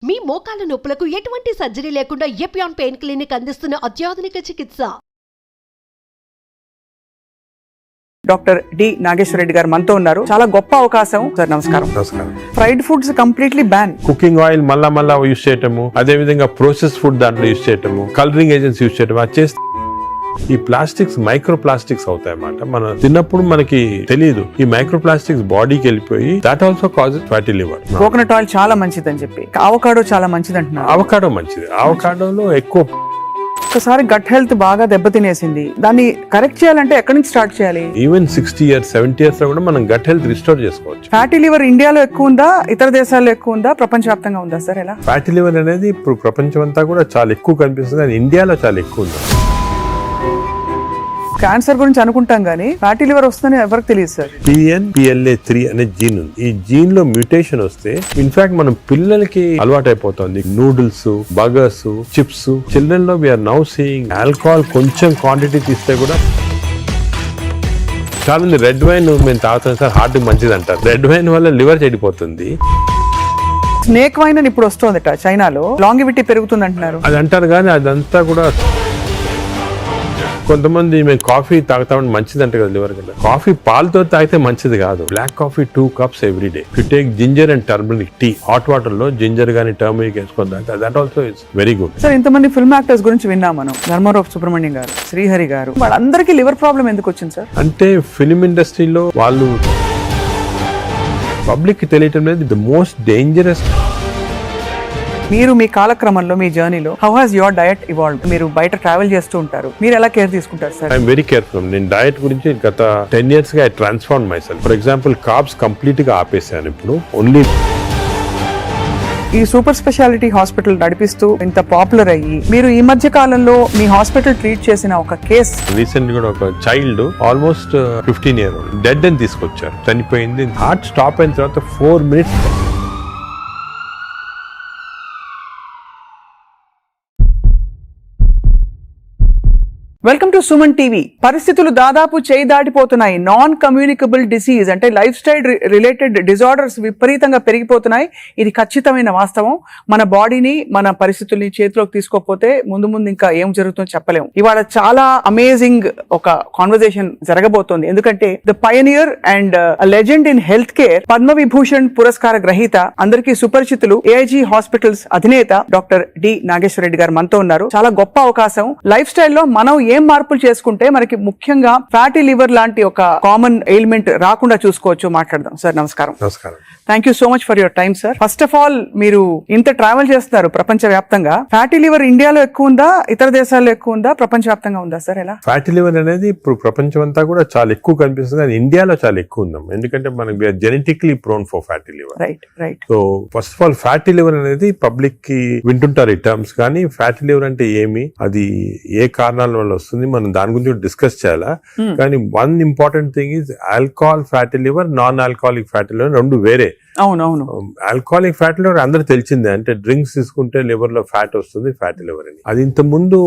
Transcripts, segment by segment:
మీ మోకాల నొప్పులకు ఎటువంటి సర్జరీ లేకుండా ఎపియాన్ పెయిన్ క్లినిక్ అందిస్తున్న అత్యాధునిక చికిత్స. డాక్టర్ డి నాగేశ్వర రెడ్డి గారు మనతో ఉన్నారు. చాలా గొప్ప అవకాశం సార్. నమస్కారం. నమస్కారం. Fried foods completely ban. Cooking oil మళ్ళా యూజ్ చేయటము, అదే విధంగా ప్రాసెస్ ఫుడ్ దాంట్లో యూజ్ చేయటము, కలరింగ్ ఏజెంట్స్ యూజ్ చేయటం, అది చేస్తే ఈ ప్లాస్టిక్స్ మైక్రో ప్లాస్టిక్స్ అవుతాయి అన్నమాట. మనం తిన్నప్పుడు మనకి తెలియదు ఈ మైక్రో ప్లాస్టిక్స్ బాడీకి వెళ్ళిపోయి that also causes fatty liver. Coconut oil చాలా మంచిది అని చెప్పి, అవకాడో చాలా మంచిది అంటున్నారు. అవకాడో మంచిది. అవకాడోలో ఎక్కువ ఒకసారి గట్ హెల్త్ బాగా దెబ్బతినేసింది, దాన్ని కరెక్ట్ చేయాలంటే ఎక్కడి నుంచి స్టార్ట్ చేయాలి? ఈవెన్ 60 years 70 years లో కూడా మనం గట్ హెల్త్ రిస్టోర్ చేసుకోవచ్చు. ఫ్యాటీ లివర్ ఇండియాలో ఎక్కువ ఉందా, ఇతర దేశాల్లో ఎక్కువ ఉందా, ప్రపంచవ్యాప్తంగా ఉందా సార్? ఎలా? ఫ్యాటీ లివర్ అనేది ఇప్పుడు ప్రపంచం అంతా కూడా చాలా ఎక్కువ కనిపిస్తుంది, కానీ ఇండియాలో చాలా ఎక్కువ ఉంది. క్యాన్సర్ గురించి అనుకుంటాం కానీ ఫ్యాటీ లివర్ వస్తుందని ఎవరికి తెలియదు సార్. PNPLA3 అనే జీన్ ఉంది. ఈ జీన్ లో మ్యూటేషన్ వస్తే ఇన్ఫాక్ట్ మనం పిల్లలకి అలవాటు అయిపోతుంది నూడిల్స్, బర్గర్స్, చిప్స్. చిల్డ్రన్ లో వీఆర్ నౌ సీయింగ్ ఆల్కహాల్ కొంచెం క్వాంటిటీ తీస్తే కూడా చాలా మంది రెడ్ వైన్ మేము తాగుతాం సార్, హార్ట్ మంచిది అంటారు. రెడ్ వైన్ వల్ల లివర్ చెడిపోతుంది. స్నేక్ వైన్ అని ఇప్పుడు వస్తుందట చైనాలో, లాంగివిటీ పెరుగుతుంది అంటున్నారు. అది అంటారు కానీ అదంతా కూడా కొంతమంది మేము కాఫీ తాగుతామని మంచిది అంటే కదా లివర్ కదా. కాఫీ పాలతో తాగితే మంచిది కాదు. Black coffee 2 cups every day. You take ginger and turmeric tea, hot water లో జింజర్ గానీ టర్మరిక్ వేసుకొని తాగితే that also it's very good. Sir ఇంతమంది ఫిల్మ్ యాక్టర్స్ గురించి విన్నాం మనం, ధర్మారావు సుబ్రహ్మణ్యం గారు, శ్రీహరి గారు, వాళ్ళందరికీ లివర్ ప్రాబ్లం ఎందుకు వచ్చింది సార్? అంటే ఫిల్మ్ ఇండస్ట్రీలో వాళ్ళు పబ్లిక్ కి తెలియటం లేదు. The most dangerous. మీరు మీ కాలక్రమంలో మీ జర్నీలో how has your diet evolved? మీరు బయట ట్రావెల్ చేస్తూ ఉంటారు, మీరు ఎలా కేర్ తీసుకుంటారు సార్? I'm very careful. నేను డయట్ గురించి గత 10 years గా I transform my self. For example carbs complete గా ఆపేసాను. ఇప్పుడు ఓన్లీ ఈ సూపర్ స్పెషాలిటీ హాస్పిటల్ నడిపిస్తూ ఇంత పాపులర్ అయ్యి మీరు ఈ మధ్య కాలంలో మీ హాస్పిటల్ ట్రీట్ చేసిన ఒక కేస్, రీసెంట్ కూడా ఒక చైల్డ్ ఆల్మోస్ట్ 15 years డెడ్ అని తీసుకొచ్చారు, చనిపోయింది. హార్ట్ స్టాప్ అయిన తర్వాత 4 minutes. Welcome to Suman TV. పరిస్థితులు దాదాపు చేయి దాటిపోతున్నాయి. నాన్ కమ్యూనికబుల్ డిసీజ్ అంటే లైఫ్ స్టైల్ రిలేటెడ్ డిజార్డర్స్ విపరీతంగా పెరిగిపోతున్నాయి. ఇది ఖచ్చితమైన వాస్తవం. మన బాడీని, మన పరిస్థితుల్ని చేతిలోకి తీసుకోకపోతే ముందు ఇంకా ఏం జరుగుతుందో చెప్పలేము. ఇవాళ చాలా అమేజింగ్ ఒక కాన్వర్సేషన్ జరగబోతోంది. ఎందుకంటే the pioneer and legend in health care, Padma Vibhushan పురస్కార గ్రహీత, అందరికీ సుపరిచితులు, ఏఐజీ హాస్పిటల్స్ అధినేత డాక్టర్ డి నాగేశ్వర రెడ్డి గారు మనతో ఉన్నారు. చాలా గొప్ప అవకాశం. లైఫ్ స్టైల్లో మనం ఏం మార్పులు చేసుకుంటే మనకి ముఖ్యంగా ఫ్యాటీ లివర్ లాంటి ఒక కామన్ ఎయిల్మెంట్ రాకుండా చూసుకోవచ్చు. మాట్లాడదాం సార్. నమస్కారం. నమస్కారం. Thank you so much for your time sir. First of all, మీరు ఇంత ట్రావెల్ చేస్తున్నారు ప్రపంచ వ్యాప్తంగా. ఫ్యాటీ లివర్ ఇండియాలో ఎక్కువ ఉందా, ఇతర దేశాల్లో ఎక్కువ ఉందా, ప్రపంచ వ్యాప్తంగా ఉందా సార్? ఎలా? ఫ్యాటీ లివర్ అనేది ఇప్పుడు ప్రపంచం అంతా కూడా చాలా ఎక్కువ కనిపిస్తుంది, కానీ ఇండియాలో చాలా ఎక్కువ ఉందాం. ఎందుకంటే మనకి genetically prone for fatty liver. Right. So first of all fatty liver అనేది పబ్లిక్ కి వింటుంటారు ఈ టర్మ్స్, కానీ ఫ్యాటీ లివర్ అంటే ఏమి, అది ఏ కారణాల వల్ల వస్తుంది, మనం దాని గురించి డిస్కస్ చేయాలా. కానీ one important thing is alcohol fatty liver, non alcoholic fatty liver రెండు వేరే. అవునవును. ఆల్కహాలిక్ ఫ్యాటీ లివర్ అందరూ తెలిసిందే, అంటే డ్రింక్స్ తీసుకుంటే లివర్ లో ఫ్యాట్ వస్తుంది, ఫ్యాటీ లివర్ అని. అది ఇంత ముందు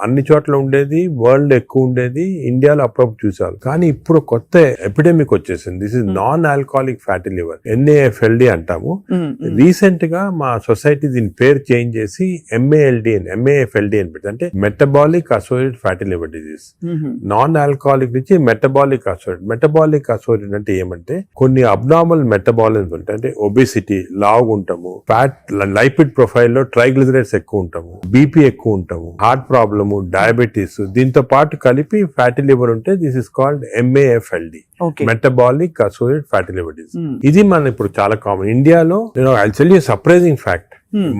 అన్ని చోట్ల ఉండేది, వరల్డ్ ఎక్కువ ఉండేది, ఇండియాలో అప్పుడప్పుడు చూసారు. కానీ ఇప్పుడు కొత్త ఎపిడెమిక్ వచ్చేసింది. This is non alcoholic fatty liver, NAFLD అంటాము. రీసెంట్ గా మా సొసైటీ దీని పేరు చేంజ్ చేసి MAFLD అని పెట్టి, అంటే metabolic associated fatty liver disease. Non alcoholic నుంచి మెటబాలిక్ అసోసియేటెడ్. మెటబాలిక్ అసోసియేటెడ్ అంటే ఏమంటే కొన్ని అబ్నార్మల్ మెటబాలిజం అంటే ఒబేసిటీ, లావు ఉంటాము, ఫ్యాట్, లైపిడ్ ప్రొఫైల్ లో ట్రైగ్లిజరైడ్స్ ఎక్కువ ఉంటాము, బీపీ ఎక్కువ ఉంటాము, హార్ట్ ప్రాబ్లము, డయాబెటీస్, దీంతో పాటు కలిపి ఫ్యాటీ లివర్ ఉంటే this is called MAFLD, metabolic associated fatty liver disease. ఇది మన ఇప్పుడు చాలా కామన్. ఇండియాలో I tell you surprising fact,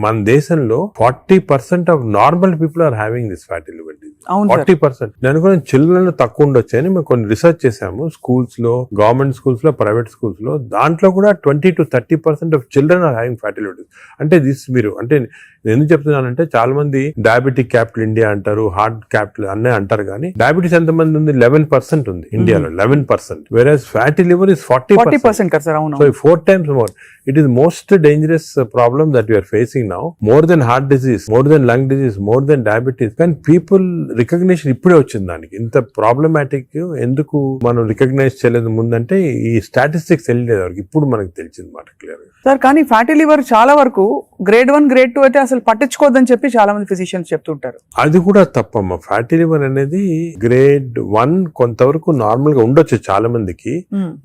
మన దేశంలో 40% of normal people are having this fatty liver disease. 40%. నేను కూడా చిల్డ్రన్ తక్కువ ఉండొచ్చు అని మేము కొన్ని రీసెర్చ్ చేసాము. స్కూల్స్ లో, గవర్నమెంట్ స్కూల్స్ లో, ప్రైవేట్ స్కూల్స్ లో, దాంట్లో కూడా 20 to 30% of children are having fatty liver disease. అంటే దిస్ మీరు అంటే నేను ఎందుకు చెప్తున్నానంటే చాలా మంది డయాబెటిక్ క్యాపిటల్ ఇండియా అంటారు, హార్ట్ క్యాపిటల్ అన్నీ అంటారు, కానీ డయాబెటీస్ ఎంత మంది ఉంది? 11% ఉంది ఇండియాలో, 11%. వెరాజ్ fatty liver is 40%. So 4 times more. It is most dangerous problem that we are facing now. More than heart disease, more than lung disease, more than diabetes. Can people recognition ఇప్పుడే వచ్చింది దానికి. ఇంత ప్రాబ్లమాటిక్ ఎందుకు మనం recognise చేయలేదు ముందంటే ఈ statistics తెలియలేదు వరకు, ఇప్పుడు మనకు తెలిసింది మాట క్లియర్ గా. సార్ కానీ ఫ్యాటీ లివర్ చాలా వరకు గ్రేడ్ 1 గ్రేడ్ 2 అయితే అసలు పట్టించుకోవద్దని చెప్పి చాలా మంది ఫిజిషియన్స్ చెప్తుంటారు. అది కూడా తప్పమ్మా. ఫ్యాటీ లివర్ అనేది గ్రేడ్ 1 కొంతవరకు నార్మల్ గా ఉండొచ్చు చాలా మందికి,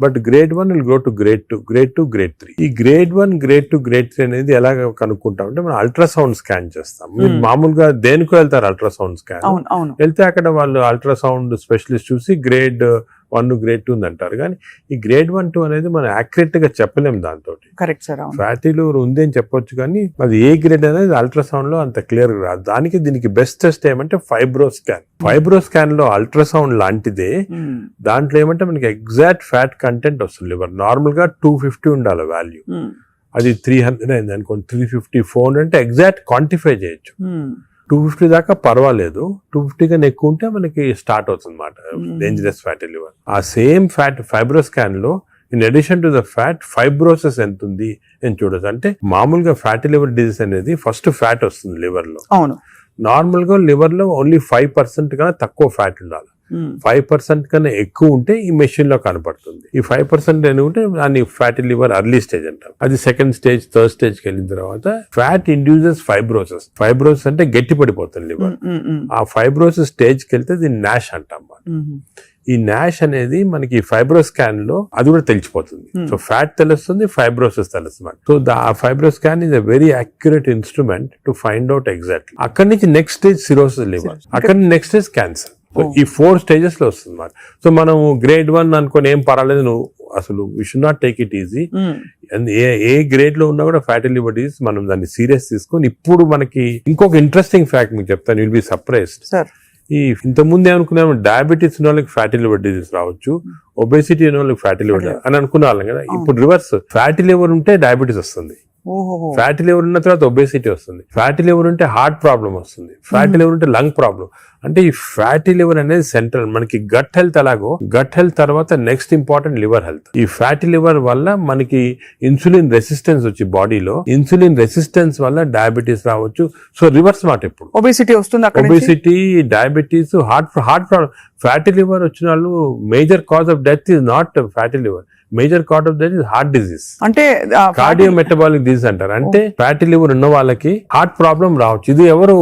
but grade 1 will go to grade 2, grade 2, grade 3. ఈ గ్రేడ్ 1, గ్రేడ్ 2, గ్రేడ్ 3 అనేది ఎలా కనుక్కుంటాం అంటే మనం అల్ట్రాసౌండ్ స్కాన్ చేస్తాం. మీరు మామూలుగా దేనికో వెళ్తారు అల్ట్రాసౌండ్ స్కాన్, వెళ్తే అక్కడ వాళ్ళు అల్ట్రాసౌండ్ స్పెషలిస్ట్ చూసి గ్రేడ్ 1, గ్రేడ్ 2 అంటారు. కానీ ఈ గ్రేడ్ 1, 2 అనేది మనం యాక్యురేట్ గా చెప్పలేము దాంతో. Correct sir. ఫ్యాటీ లివర్ ఉంది అని చెప్పొచ్చు కానీ అది ఏ గ్రేడ్ అనేది అల్ట్రాసౌండ్ లో అంత క్లియర్ గా రాదు. దీనికి బెస్ట్ టెస్ట్ ఏమంటే ఫైబ్రో స్కాన్. ఫైబ్రో స్కాన్ లో అల్ట్రాసౌండ్ లాంటిదే, దాంట్లో ఏమంటే మనకి ఎగ్జాక్ట్ ఫ్యాట్ కంటెంట్ వస్తుంది. లివర్ నార్మల్ గా 250 ఉండాలి వాల్యూ, అది 300 అయింది అనుకోండి, 350, 400 అంటే ఎగ్జాక్ట్ క్వాంటిఫై చేయొచ్చు. 250 దాకా పర్వాలేదు, 250 కన్నా ఎక్కువ ఉంటే మనకి స్టార్ట్ అవుతుంది అన్నమాట డేంజరస్ ఫ్యాటీ లివర్. ఆ సేమ్ ఫ్యాట్ ఫైబ్రో స్కాన్ లో in addition to the fat fibrosis ఎంత ఉంది అని చూడొచ్చు. అంటే మామూలుగా ఫ్యాటీ లివర్ డిజీజ్ అనేది ఫస్ట్ ఫ్యాట్ వస్తుంది లివర్ లో. అవును, నార్మల్ గా లివర్ లో ఓన్లీ 5% కన్నా తక్కువ ఫ్యాట్ ఉండాలి. 5% కన్నా ఎక్కువ ఉంటే ఈ మెషిన్ లో కనపడుతుంది. ఈ 5% అని ఉంటే దాన్ని ఫ్యాటీ లివర్ అర్లీ స్టేజ్ అంటారు. అది సెకండ్ స్టేజ్, థర్డ్ స్టేజ్ కి వెళ్ళిన తర్వాత ఫ్యాట్ ఇండ్యూసెస్ ఫైబ్రోసిస్. ఫైబ్రోసిస్ అంటే గట్టి పడిపోతుంది లివర్. ఆ ఫైబ్రోసిస్ స్టేజ్ కి వెళ్తే దీన్ని నాష్ అంటాం. ఈ నాష్ అనేది మనకి ఫైబ్రో స్కాన్ లో అది కూడా తెలిసిపోతుంది. సో ఫ్యాట్ తెలుస్తుంది, ఫైబ్రోసిస్ తెలుస్తుంది. సో ఆ fibro scan is a very accurate instrument to find out exactly. అక్కడి నుంచి నెక్స్ట్ స్టేజ్ సిరోసిస్ లివర్, అక్కడి నుంచి నెక్స్ట్ స్టేజ్ క్యాన్సర్. సో ఈ 4 స్టేజెస్ లో వస్తుంది మాట. సో మనం గ్రేడ్ 1 అనుకోని ఏం పర్వాలేదు, నువ్వు అసలు we should not take it easy. ఏ గ్రేడ్ లో ఉన్నా కూడా ఫ్యాటీ లివర్ డిసీజ్ మనం దాన్ని సీరియస్ తీసుకొని, ఇప్పుడు మనకి ఇంకొక ఇంట్రెస్టింగ్ ఫ్యాక్ట్ మీకు చెప్తాను, విల్ బి సర్ప్రైజ్డ్. ఈ ఇంత ముందు ఏమనుకున్నాము, డయాబెటీస్ ఉన్న వాళ్ళకి ఫ్యాటీ లివర్ డిసీజ్ రావచ్చు, ఒబేసిటీ ఉన్న వాళ్ళకి ఫ్యాటీ లివర్ అని అనుకునే వాళ్ళం కదా. ఇప్పుడు రివర్స్, ఫ్యాటీ లివర్ ఉంటే డయాబెటీస్ వస్తుంది, ఫ్యాటీ లివర్ ఉన్న తర్వాత ఒబేసిటీ వస్తుంది, ఫ్యాటీ లివర్ ఉంటే హార్ట్ ప్రాబ్లం వస్తుంది, ఫ్యాటీ లివర్ ఉంటే లంగ్ ప్రాబ్లం. అంటే ఈ ఫ్యాటీ లివర్ అనేది సెంట్రల్. మనకి గట్ హెల్త్ ఎలాగో, గట్ హెల్త్ తర్వాత నెక్స్ట్ ఇంపార్టెంట్ లివర్ హెల్త్. ఈ ఫ్యాటీ లివర్ వల్ల మనకి ఇన్సులిన్ రెసిస్టెన్స్ వచ్చి బాడీలో, ఇన్సులిన్ రెసిస్టెన్స్ వల్ల డయాబెటీస్ రావచ్చు. సో రివర్స్ మాట, ఇప్పుడు ఒబేసిటీ వస్తుంది, obesity, diabetes, heart problem. Fatty liver వచ్చిన వాళ్ళు major cause of death is not fatty liver, major cause of death is heart disease, అంటే కార్డియో మెటబాలిక్ డిజీజ్ అంటారు. అంటే ఫ్యాటీ లివర్ ఉన్న వాళ్ళకి హార్ట్ ప్రాబ్లం రావచ్చు. ఇది ఎవరు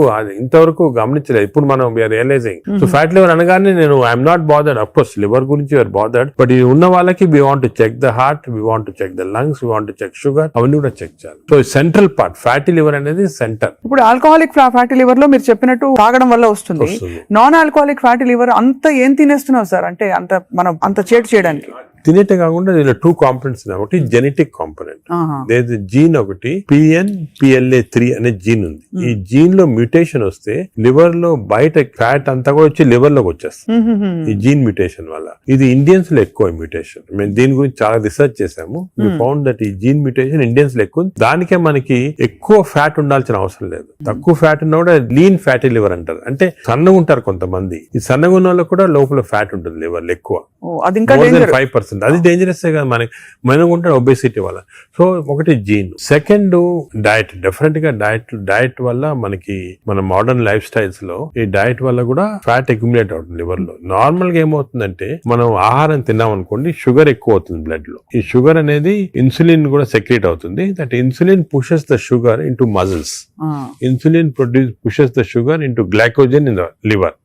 ఇంతవరకు గమనించలేదు, ఇప్పుడు మనం we are realizing. So fatty liver అనగానే నేను I'm not bothered, of course liver గురించి వీఆర్ బాదర్డ్, బట్ ఇది ఉన్న వాళ్ళకి we want to check the heart, we want to check the lungs, we want to check sugar, అవన్నీ కూడా check చేయాలి. So central part fatty liver అనేది centre. ఇప్పుడు alcoholic fatty liver లో మీరు చెప్పినట్టు తాగడం వల్ల వస్తుంది. నాన్ ఆల్కహాలిక్ ఫ్యాటీ లివర్ అంత ఏం తినేస్తున్నావు సార్, అంటే అంత మనం అంత చేటు చేయడానికి? తినేటే కాకుండా దీనిలో 2 కాంపోనెంట్స్ ఉన్నాయి. ఒకటి జెనెటిక్ కాంపోనెంట్, లేదు జీన్ ఒకటి PNPLA3 అనే జీన్ ఉంది. ఈ జీన్ లో మ్యూటేషన్ వస్తే లివర్ లో బయట ఫ్యాట్ అంతా కూడా వచ్చి లివర్ లోకి వచ్చేస్తుంది ఈ జీన్ మ్యూటేషన్ వల్ల. ఇది ఇండియన్స్ లో ఎక్కువ మ్యూటేషన్. మేము దీని గురించి చాలా రీసెర్చ్ చేసాము. వి ఫౌండ్ దట్ ఈ జీన్ మ్యూటేషన్ ఇండియన్స్ లో ఎక్కువ. దానికే మనకి ఎక్కువ ఫ్యాట్ ఉండాల్సిన అవసరం లేదు. తక్కువ ఫ్యాట్ ఉన్నా కూడా లీన్ ఫ్యాటీ లివర్ అంటారు. అంటే సన్నగా ఉంటారు కొంతమంది, ఈ సన్నగా ఉన్న వాళ్ళకి కూడా లోపల ఫ్యాట్ ఉంటుంది లివర్ లో ఎక్కువ, 5%. అది డేంజరస్ కదా మనకి, మనం ఉంటాడు ఒబేసిటీ వల్ల. సో ఒకటి జీన్. Second diet. డెఫినెట్ గా డైట్ వల్ల మనకి మన మోడర్న్ లైఫ్ స్టైల్స్ లో ఈ డైట్ వల్ల కూడా ఫ్యాట్ అక్యుములేట్ అవుతుంది లివర్ లో. నార్మల్ గా ఏమవుతుందంటే మనం ఆహారం తిన్నాం అనుకోండి, షుగర్ ఎక్కువ అవుతుంది బ్లడ్ లో. ఈ షుగర్ అనేది ఇన్సులిన్ కూడా సెక్రేట్ అవుతుంది. That insulin pushes the sugar into muscles. Insulin pushes the sugar into glycogen in the liver.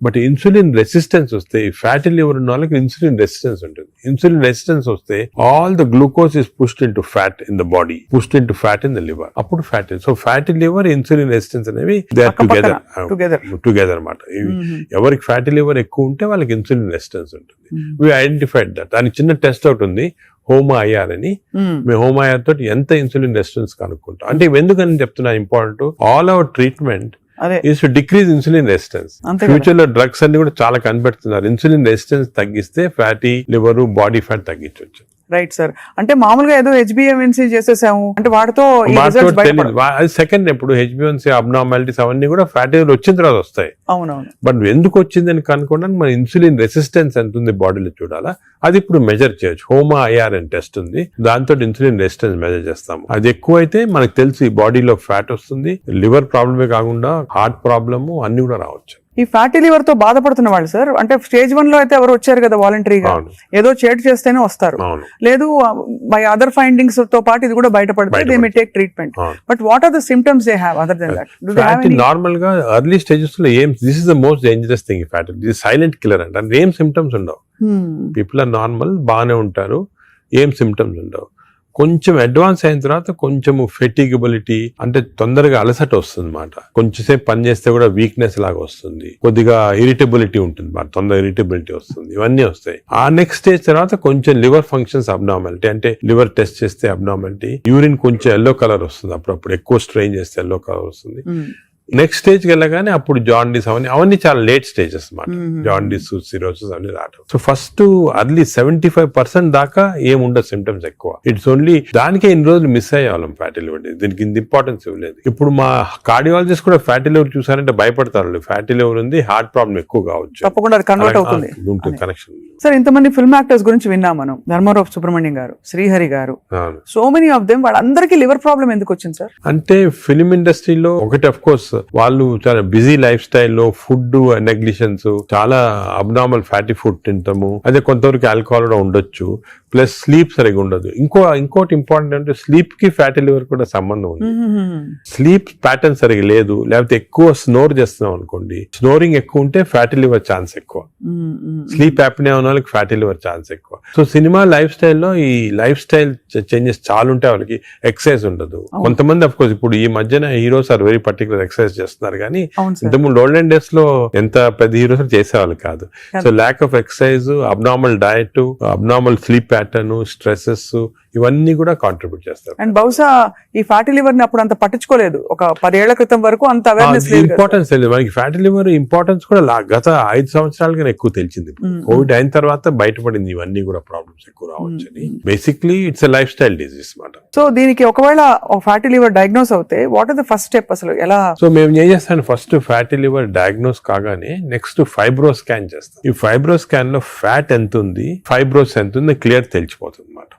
But insulin resistance వస్తే, ఫ్యాటీ లివర్ ఉన్న వాళ్ళకి ఇన్సులిన్ రెసిస్టెన్స్ ఉంటుంది. ఇన్సులిన్ రెసిస్టెన్స్ వస్తే all the glucose is pushed into fat in the body, pushed into fat in the liver. అప్పుడు fatty. So fatty liver, insulin resistance అనేవి they are together అన్నమాట. ఎవరికి fatty liver ఎక్కువ ఉంటే వాళ్ళకి insulin resistance ఉంటుంది. We identified that. దానికి చిన్న టెస్ట్ అవుట్ ఉంది, HOMA-IR అని. మేము HOMA-IR తోటి ఎంత ఇన్సులిన్ రెసిస్టెన్స్ కనుక్కుంటాం. అంటే ఎందుకని చెప్తున్నా important, all our treatment is to decrease insulin resistance. Future లో డ్రగ్స్ అన్ని కూడా చాలా కనిపెడుతున్నారు. ఇన్సులిన్ రెసిస్టెన్స్ తగ్గిస్తే ఫ్యాటీ లివర్, బాడీ ఫ్యాట్ తగ్గించవచ్చు. Right sir. అంటే మామూలుగా ఏదో HbA1c చేసేసాము అంటే వాటితో అది సెకండ్. ఇప్పుడు HbA1c అబ్నార్మాలిటీస్ అవన్నీ కూడా ఫ్యాటీ లివర్ వచ్చిన తర్వాత వస్తాయి. అవునవును. బట్ ఎందుకు వచ్చిందని కనుక్కోవడానికి మన ఇన్సులిన్ రెసిస్టెన్స్ ఎంత ఉంది బాడీలో చూడాలా. అది ఇప్పుడు మెజర్ చేయొచ్చు. HOMA-IR అని టెస్ట్ ఉంది, దాంతో ఇన్సులిన్ రెసిస్టెన్స్ మెజర్ చేస్తాము. అది ఎక్కువ అయితే మనకు తెలుసు ఈ బాడీలో ఫ్యాట్ వస్తుంది, లివర్ ప్రాబ్లమే కాకుండా హార్ట్ ప్రాబ్లము అన్ని కూడా రావచ్చు. ఈ ఫ్యాటీ లివర్ తో బాధపడుతున్న వాళ్ళు సార్, అంటే స్టేజ్ 1 లో అయితే ఎవరు వచ్చారు కదా వాలంటరీగా, అవును. ఏదో చేటు చేస్తేనే వస్తారు, అవును. లేదు బై అదర్ ఫైండింగ్స్ తో పాటు ఇది కూడా బయటపడితే దే మే టేక్ ట్రీట్మెంట్. అవును. But what are the symptoms they have other than that? Do they have fatty any? Normal గా ఎర్లీ స్టేజెస్ లో ఏం, this is the most dangerous thing ఈ ఫ్యాటీ. ఇది సైలెంట్ కిల్లర్ అంటే ఏం symptoms ఉండవు. People are normal, బాగానే ఉంటారు, ఏం సిమ్టమ్స్ ఉండవు. కొంచెం అడ్వాన్స్ అయిన తర్వాత కొంచెము ఫెటిగబిలిటీ అంటే తొందరగా అలసట వస్తుంది అన్నమాట. కొంచెంసేపు పని చేస్తే కూడా వీక్నెస్ లాగా వస్తుంది, కొద్దిగా ఇరిటబిలిటీ ఉంటుంది, తొందరగా ఇరిటబిలిటీ వస్తుంది, ఇవన్నీ వస్తాయి. ఆ నెక్స్ట్ స్టేజ్ తర్వాత కొంచెం లివర్ ఫంక్షన్స్ అబ్నార్మాలిటీ, అంటే లివర్ టెస్ట్ చేస్తే అబ్నార్మాలిటీ, యూరిన్ కొంచెం ఎల్లో కలర్ వస్తుంది, అప్పుడప్పుడు ఎక్కువ స్ట్రెయిన్ చేస్తే ఎల్లో కలర్ వస్తుంది. నెక్స్ట్ స్టేజ్ కి వెళ్ళగానే అప్పుడు జాండీస్ అవన్నీ చాలా లేట్ స్టేజెస్ అన్నమాట. జాండీస్, సిరోసిస్ అవన్నీ రావడం. సో ఫస్ట్ అర్లీ 75% దాకా ఏముండదు సిమ్టమ్స్ ఎక్కువ. ఇట్స్ ఓన్లీ దానికే ఇన్ని రోజులు మిస్ అయ్యేవాళ్ళం ఫ్యాటీ లివర్. దీనికి ఇంత ఇంపార్టెన్స్ ఇవ్వలేదు. ఇప్పుడు మా కార్డియాలజిస్ట్ కూడా ఫ్యాటీ లివర్ చూసారంటే భయపడతారు. ఫ్యాటీ లివర్ ఉంది, హార్ట్ ప్రాబ్లం ఎక్కువ కావచ్చు, తప్పకుండా కన్వర్ట్ అవుతుంది కనెక్షన్. సార్ ఇంతమంది ఫిల్మ్ యాక్టర్స్ గురించి విన్నాం మనం, ధర్మారావు సుబ్రహ్మణ్యం గారు, శ్రీహరి గారు, సో మెనీ ఆఫ్ దెమ్, వాళ్ళందరికీ లివర్ ప్రాబ్లం ఎందుకు వచ్చింది సార్? అంటే ఫిల్మ్ ఇండస్ట్రీలో ఒకటి అఫ్ కోర్స్ వాళ్ళు చాలా బిజీ లైఫ్ స్టైల్లో ఫుడ్ నెగ్లిజెన్స్, చాలా అబ్నార్మల్ ఫ్యాటీ ఫుడ్ తింటాము, అదే కొంతవరకు ఆల్కహాల్ కూడా ఉండొచ్చు, ప్లస్ స్లీప్ సరిగా ఉండదు. ఇంకోటి ఇంపార్టెంట్ అంటే స్లీప్ కి ఫ్యాటీ లివర్ కూడా సంబంధం ఉంది. స్లీప్ ప్యాటర్న్ సరిగా లేదు, లేకపోతే ఎక్కువ స్నోర్ చేస్తున్నాం అనుకోండి, స్నోరింగ్ ఎక్కువ ఉంటే ఫ్యాటీ లివర్ ఛాన్స్ ఎక్కువ. స్లీప్ యాప్నియా ఉన్న వాళ్ళకి ఫ్యాటీ లివర్ ఛాన్స్ ఎక్కువ. సో సినిమా లైఫ్ స్టైల్లో ఈ లైఫ్ స్టైల్ చేంజెస్ చాలా ఉంటాయి. వాళ్ళకి ఎక్సర్సైజ్ ఉండదు. కొంతమంది అఫ్ కోర్స్ ఇప్పుడు ఈ మధ్యన heroes are very particular exercise చేస్తున్నారు, కానీ ఇంతకుముందు ఓల్డెన్ డేస్ లో ఎంత పెద్ద హీరోస్ చేసేవాళ్ళు కాదు. So lack of exercise, abnormal diet, abnormal sleep pattern, stresses, ఇవన్నీ కూడా కాంట్రిబ్యూట్ చేస్తారు. అండ్ బహుశా ఈ ఫ్యాటీ లివర్ ని అప్పుడు అంత పట్టించుకోలేదు, ఒక 10 ఏళ్ల క్రితం వరకు అంత అవేర్నెస్ లేదు, ఇంపార్టెన్స్ తెలియదు మనకి. ఫ్యాటీ లివర్ ఇంపార్టెన్స్ కూడా గత 5 సంవత్సరాలుగా ఎక్కువ తెలిసింది. కోవిడ్ అయిన తర్వాత బయటపడింది ఇవన్నీ కూడా ప్రాబ్లమ్స్ ఎక్కువ రావచ్చని. Basically it's a lifestyle disease మాట. సో దీనికి ఒకవేళ ఫ్యాటీ లివర్ డయాగ్నోస్ అవుతే what are the first step అసలు ఎలా? సో మేము ఏం చేస్తాను, ఫస్ట్ ఫ్యాటీ లివర్ డయాగ్నోస్ కాగానే నెక్స్ట్ ఫైబ్రో స్కాన్ చేస్తాం. ఈ ఫైబ్రో స్కాన్ లో ఫ్యాట్ ఎంత ఉంది, ఫైబ్రోస్ ఎంత ఉంది క్లియర్ తెలిసిపోతుంది అన్నమాట.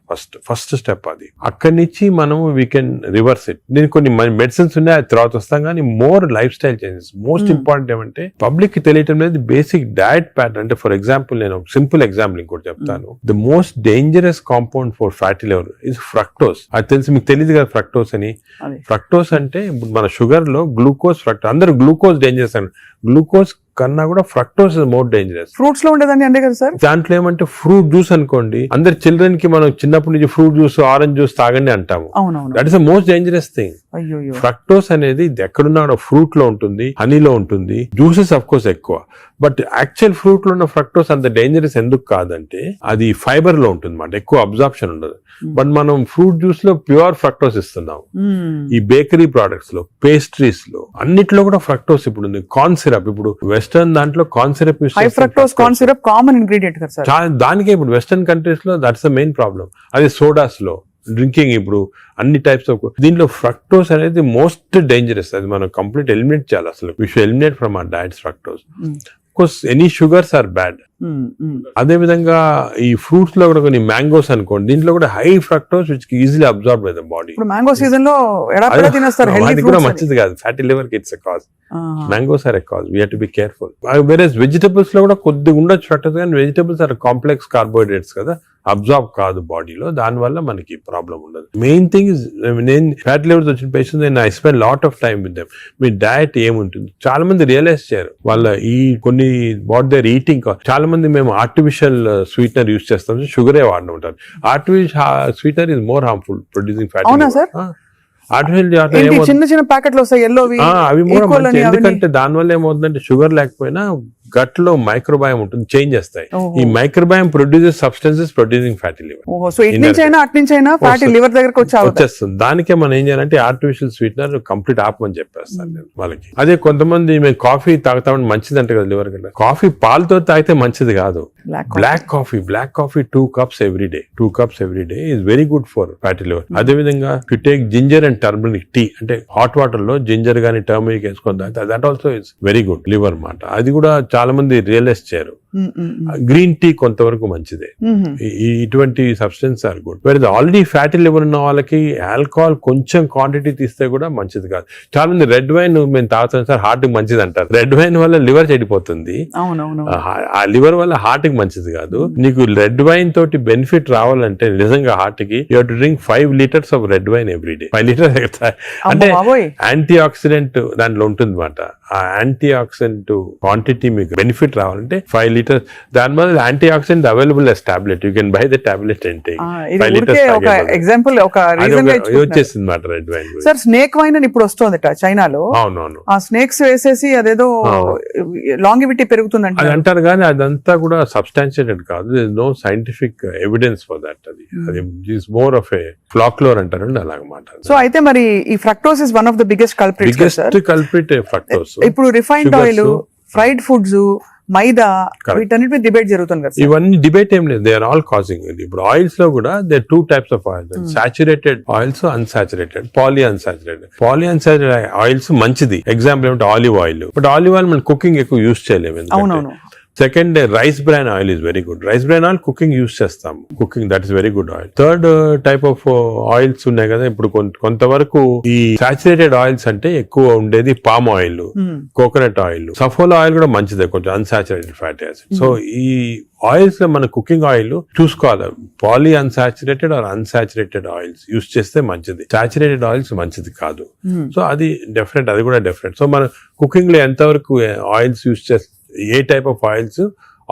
ఫస్ట్ స్టెప్ అది. అక్కడి నుంచి మనం వీ కెన్ రివర్స్ ఇట్. దీనికి కొన్ని మెడిసిన్స్ ఉన్నాయి, అది తర్వాత వస్తాం, కానీ more life style changes. Most important ఏమంటే పబ్లిక్ కి తెలియటం లేదు బేసిక్ డయట్ ప్యాటర్న్. అంటే ఫర్ ఎగ్జాంపుల్ నేను సింపుల్ ఎగ్జాంపుల్ ఇంకోటి చెప్తాను. The most dangerous compound for fatty liver is fructose. అది తెలిసి మీకు తెలియదు కదా ఫ్రక్టోస్ అని. ఫ్రక్టోస్ అంటే మన షుగర్ లో గ్లూకోజ్, ఫ్రక్టోస్. అందరూ గ్లూకోజ్ డేంజరస్ అని, గ్లూకోజ్ కన్నా కూడా fructose is more dangerous. Fruits లో ఉండేదండి అంతే కదా సార్? దాంట్లో ఏమంటే ఫ్రూట్ జ్యూస్ అనుకోండి, అందరి చిల్డ్రన్ కి మనం చిన్నప్పటి నుంచి ఫ్రూట్ జ్యూస్, ఆరెంజ్ జ్యూస్ తాగండి అంటాము. That is the most dangerous thing. Fructose అనేది ఎక్కడున్నా ఫ్రూట్ లో ఉంటుంది, హనీలో ఉంటుంది, జ్యూసెస్ అఫ్ కోర్స్ ఎక్కువ. బట్ యాక్చువల్ ఫ్రూట్ లో ఉన్న ఫ్రక్టోస్ అంత డేంజరస్ ఎందుకు కాదంటే అది ఫైబర్ లో ఉంటుంది అన్నమాట, ఎక్కువ అబ్జార్ప్షన్ ఉండదు. బట్ మనం ఫ్రూట్ జ్యూస్ లో ప్యూర్ ఫ్రక్టోస్ ఇస్తున్నాం. ఈ బేకరీ ప్రొడక్ట్స్ లో, పేస్ట్రీస్ లో, అన్నిట్లో కూడా ఫ్రక్టోస్ ఇప్పుడు ఉంది. కార్న్ సిరప్, ఇప్పుడు వెస్టర్న్ దాంట్లో కార్న్ సిరప్ యూస్ చేస్తారు. Fructose corn syrup common ingredient కదా సార్. దానికే ఇప్పుడు వెస్టర్న్ కంట్రీస్ లో దట్స్ ద మెయిన్ ప్రాబ్లం. అదే సోడాస్ లో, డ్రింకింగ్, ఇప్పుడు అన్ని టైప్స్ ఆఫ్ దీంట్లో ఫ్రక్టోస్ అనేది మోస్ట్ డేంజరస్. అది మనం కంప్లీట్ ఎలిమినేట్ చేయాలి. అసలు we should eliminate from our diets fructose. Course any sugars are bad. అదే విధంగా ఈ ఫ్రూట్స్ లో కూడా కొన్ని మ్యాంగోస్ అనుకోండి, దీంట్లో కూడా high fructose which easily absorb by the body. ఇప్పుడు మ్యాంగో సీజన్ లో ఎడాపెడా తినేస్తారు, అది కూడా మంచిది కాదు. ఫ్యాటీ లివర్ కి it's a cause. Mangoes are a cause, we have to be careful. వేరేస్ వెజిటబుల్స్ లో కూడా కొద్దిగా ఉండొచ్చు ఫ్రక్టోస్, కానీ వెజిటబుల్స్ ఆర్ కాంప్లెక్స్ కార్బోహైడ్రేట్స్ కదా, అబ్జార్బ్ కాదు బాడీలో, దాని వల్ల మనకి ప్రాబ్లం ఉండదు. మెయిన్ థింగ్ ఇస్, నేను ఫ్యాటీ లివర్స్ వచ్చిన పేషెంట్స్ నేను I spend lot of time with them. Me diet ఏముంటుంది చాలా మంది రియలైజ్ చేయరు. వాళ్ళ ఈ కొన్ని వాట్ దేర్ ఈటింగ్, చాలా మంది మేము ఆర్టిఫిషియల్ స్వీట్నర్ యూస్ చేస్తాం, షుగరే వాడిన ఉంటారు. Artificial sweetener is more harmful producing fatty. అవునా సార్? చిన్న చిన్న ప్యాకెట్లు వస్తాయి ఎల్లోవి, అవి ఎందుకంటే దాని వల్ల ఏమవుతుందంటే షుగర్ లేకపోయినా గట్ లో మైక్రోబయామ్ ఉంటుంది, చేంజ్ చేస్తాయి. ఈ microbiome produces substances producing fatty liver. So it నుంచి అయినా అట్ నుంచి అయినా ఫ్యాటీ లివర్ దగ్గరకు వచ్చేస్తుంది. దానికే మనం ఏం చేయాలంటే ఆర్టిఫిషియల్ స్వీట్నర్ కంప్లీట్ ఆపమని చెప్పేస్తాను నేను వాళ్ళకి. అదే కొంతమంది మేము కాఫీ తాగుతామని మంచిది అంటే కదా లివర్ కంటే, కాఫీ పాలతో తాగితే మంచిది కాదు. Black coffee 2 cups every day. 2 cups every day is very good for fatty liver. అదే విధంగా you take ginger and turmeric tea, అంటే హాట్ వాటర్ లో జింజర్ గానీ టర్మరిక్ వేసుకొని తాగితే that also is very good liver మాట. అది కూడా చాలా మంది రియలైజ్ చేయరు. గ్రీన్ టీ కొంతవరకు మంచిదే. ఇటువంటి సబ్స్టెన్స్ ఆర్ గుడ్. వేరే ఆల్రెడీ ఫ్యాటీ లివర్ ఉన్న వాళ్ళకి ఆల్కహాల్ కొంచెం క్వాంటిటీ తీస్తే కూడా మంచిది కాదు. చాలా మంది రెడ్ వైన్ మేము తాగుతాం సార్ హార్ట్ కి మంచిది అంటారు. రెడ్ వైన్ వల్ల లివర్ చెడిపోతుంది. ఆ లివర్ వల్ల హార్ట్ కి మంచిది కాదు. నీకు రెడ్ వైన్ తోటి బెనిఫిట్ రావాలంటే నిజంగా హార్ట్ కి you have to drink 5 liters of red wine every day. 5 liters అంటే యాంటీ ఆక్సిడెంట్ దాంట్లో ఉంటుంది అనమాట. ఆ యాంటీ ఆక్సిడెంట్ క్వాంటిటీ మీకు బెనిఫిట్ రావాలంటే 5 liters. దాని వల్ల anti oxidant available as tablet. You can buy the tablet and take. 5 liters example ఒక రీజన్ వచ్చేసింది మాట red wine. Sir snake wine అని ఇప్పుడు వస్తోందట చైనాలో. అవునవును. ఆ స్నేక్స్ వేసేసి అదేదో లాంగివిటీ పెరుగుతుందంట అది అంటారు కానీ అదంతా కూడా సబ్స్టాన్షియేటెడ్ కాదు. No scientific evidence for that. అది is more of a folklore అంటారండి అలాగమాట. సో అయితే మరి ఈ fructose is one of the biggest culprit fructose. ఇప్పుడు refined oil, fried foods, maida వీటన్నిటి డిబేట్ జరుగుతుంది కదా. ఇవన్నీ డిబేట్ ఏం లేదు. They are all causing. ఇప్పుడు ఆయిల్స్ లో కూడా they 2 types of oils, saturated oils, unsaturated, poly unsaturated oils మంచిది. ఎగ్జాంపుల్ ఏమంటే olive oil. But olive oil మనం కుకింగ్ ఎక్కువ యూజ్ చేయలేము. Second rice bran oil is very good. Rice bran oil cooking use చేస్తాము. Cooking that is very good oil. Third type of oils ఉన్నాయి కదా. ఇప్పుడు కొంతవరకు ఈ సాచురేటెడ్ ఆయిల్స్ అంటే ఎక్కువ ఉండేది palm oil, coconut oil, Saffola oil కూడా మంచిదే, కొంచెం అన్సాచురేటెడ్ ఫ్యాటీ యాసిడ్. సో ఈ ఆయిల్స్ లో మన కుకింగ్ ఆయిల్ చూసుకోవాలి. Poly unsaturated or unsaturated oils use చేస్తే మంచిది. సాచురేటెడ్ ఆయిల్స్ మంచిది కాదు. సో అది డెఫినెట్, అది కూడా డెఫినెట్. సో మన కుకింగ్ లో ఎంతవరకు ఆయిల్స్ యూజ్ చేస్తే ఏ టైప్ ఆఫ్ ఆయిల్స్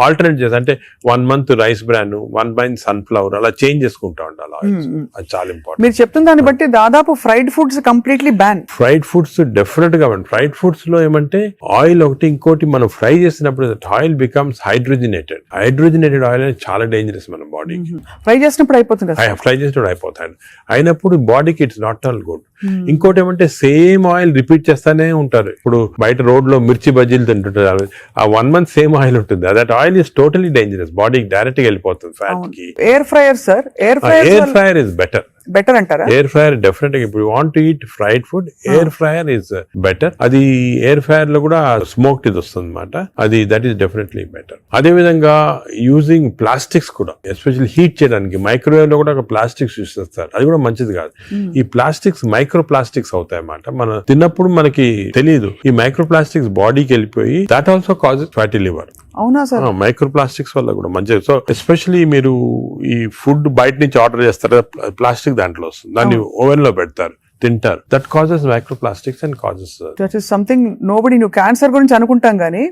ఆల్టర్నేట్ చేసి అంటే 1 month rice bran, 1 month sunflower అలా చేంజ్ చేసుకుంటా ఉండాలి ఆయిల్స్. అది చాలా ఇంపార్టెంట్. మీరు చెప్తున్న దాన్ని బట్టి దాదాపు fried foods completely ban. Fried foods definite గా ఫ్రైడ్ ఫుడ్స్ లో ఏమంటే ఆయిల్ ఒకటి, ఇంకోటి మనం ఫ్రై చేసినప్పుడు ఆయిల్ బికమ్స్ హైడ్రోజనేటెడ్ ఆయిల్ అనేది చాలా డేంజరస్ మన బాడీకి. ఫ్రై చేసినప్పుడు అయిపోతుంది. ఫ్రై చేసినప్పుడు అయినప్పుడు బాడీకి ఇట్స్ నాట్ ఆల్ గుడ్. ఇంకోటి ఏమంటే సేమ్ ఆయిల్ రిపీట్ చేస్తానే ఉంటారు. ఇప్పుడు బయట రోడ్ లో మిర్చి బజ్జీలు తింటుంటారు. ఆ 1 month సేమ్ ఆయిల్ ఉంటుంది. That oil is totally dangerous. బాడీకి డైరెక్ట్ గా వెళ్ళిపోతుంది ఫ్యాట్ కి. Air fryer sir, air fryer is better అంటారా? ఎయిర్ ఫ్రైయర్ డెఫినెట్ గా ఇప్పుడు want to eat fried food, air fryer is better. అది ఎయిర్ ఫ్రైయర్ లో కూడా స్మోక్డ్ ఇది వస్తుంది అనమాట. అది దట్ ఈస్ డెఫినెట్లీ బెటర్. అదే విధంగా యూజింగ్ ప్లాస్టిక్స్ కూడా, ఎస్పెషల్లీ హీట్ చేయడానికి మైక్రోవేవ్ లో కూడా ఒక ప్లాస్టిక్స్ యూస్ చేస్తారు. అది కూడా మంచిది కాదు. ఈ ప్లాస్టిక్స్ మైక్రో ప్లాస్టిక్స్ అవుతాయి అన్నమాట. మనం తిన్నప్పుడు మనకి తెలియదు. ఈ మైక్రో ప్లాస్టిక్స్ బాడీకి వెళ్ళిపోయి that also causes fatty liver. అవునా సార్? మైక్రో ప్లాస్టిక్స్ వల్ల కూడా మంచిది. సో ఎస్పెషల్లీ మీరు ఈ ఫుడ్ బయట నుంచి ఆర్డర్ చేస్తారు, ప్లాస్టిక్ దాంట్లో వస్తుంది, దాన్ని ఓవెన్ లో పెడతారు, తింటారు. That causes microplastics and causes that is something nobody. నువ్వు క్యాన్సర్ గురించి అనుకుంటాం కానీ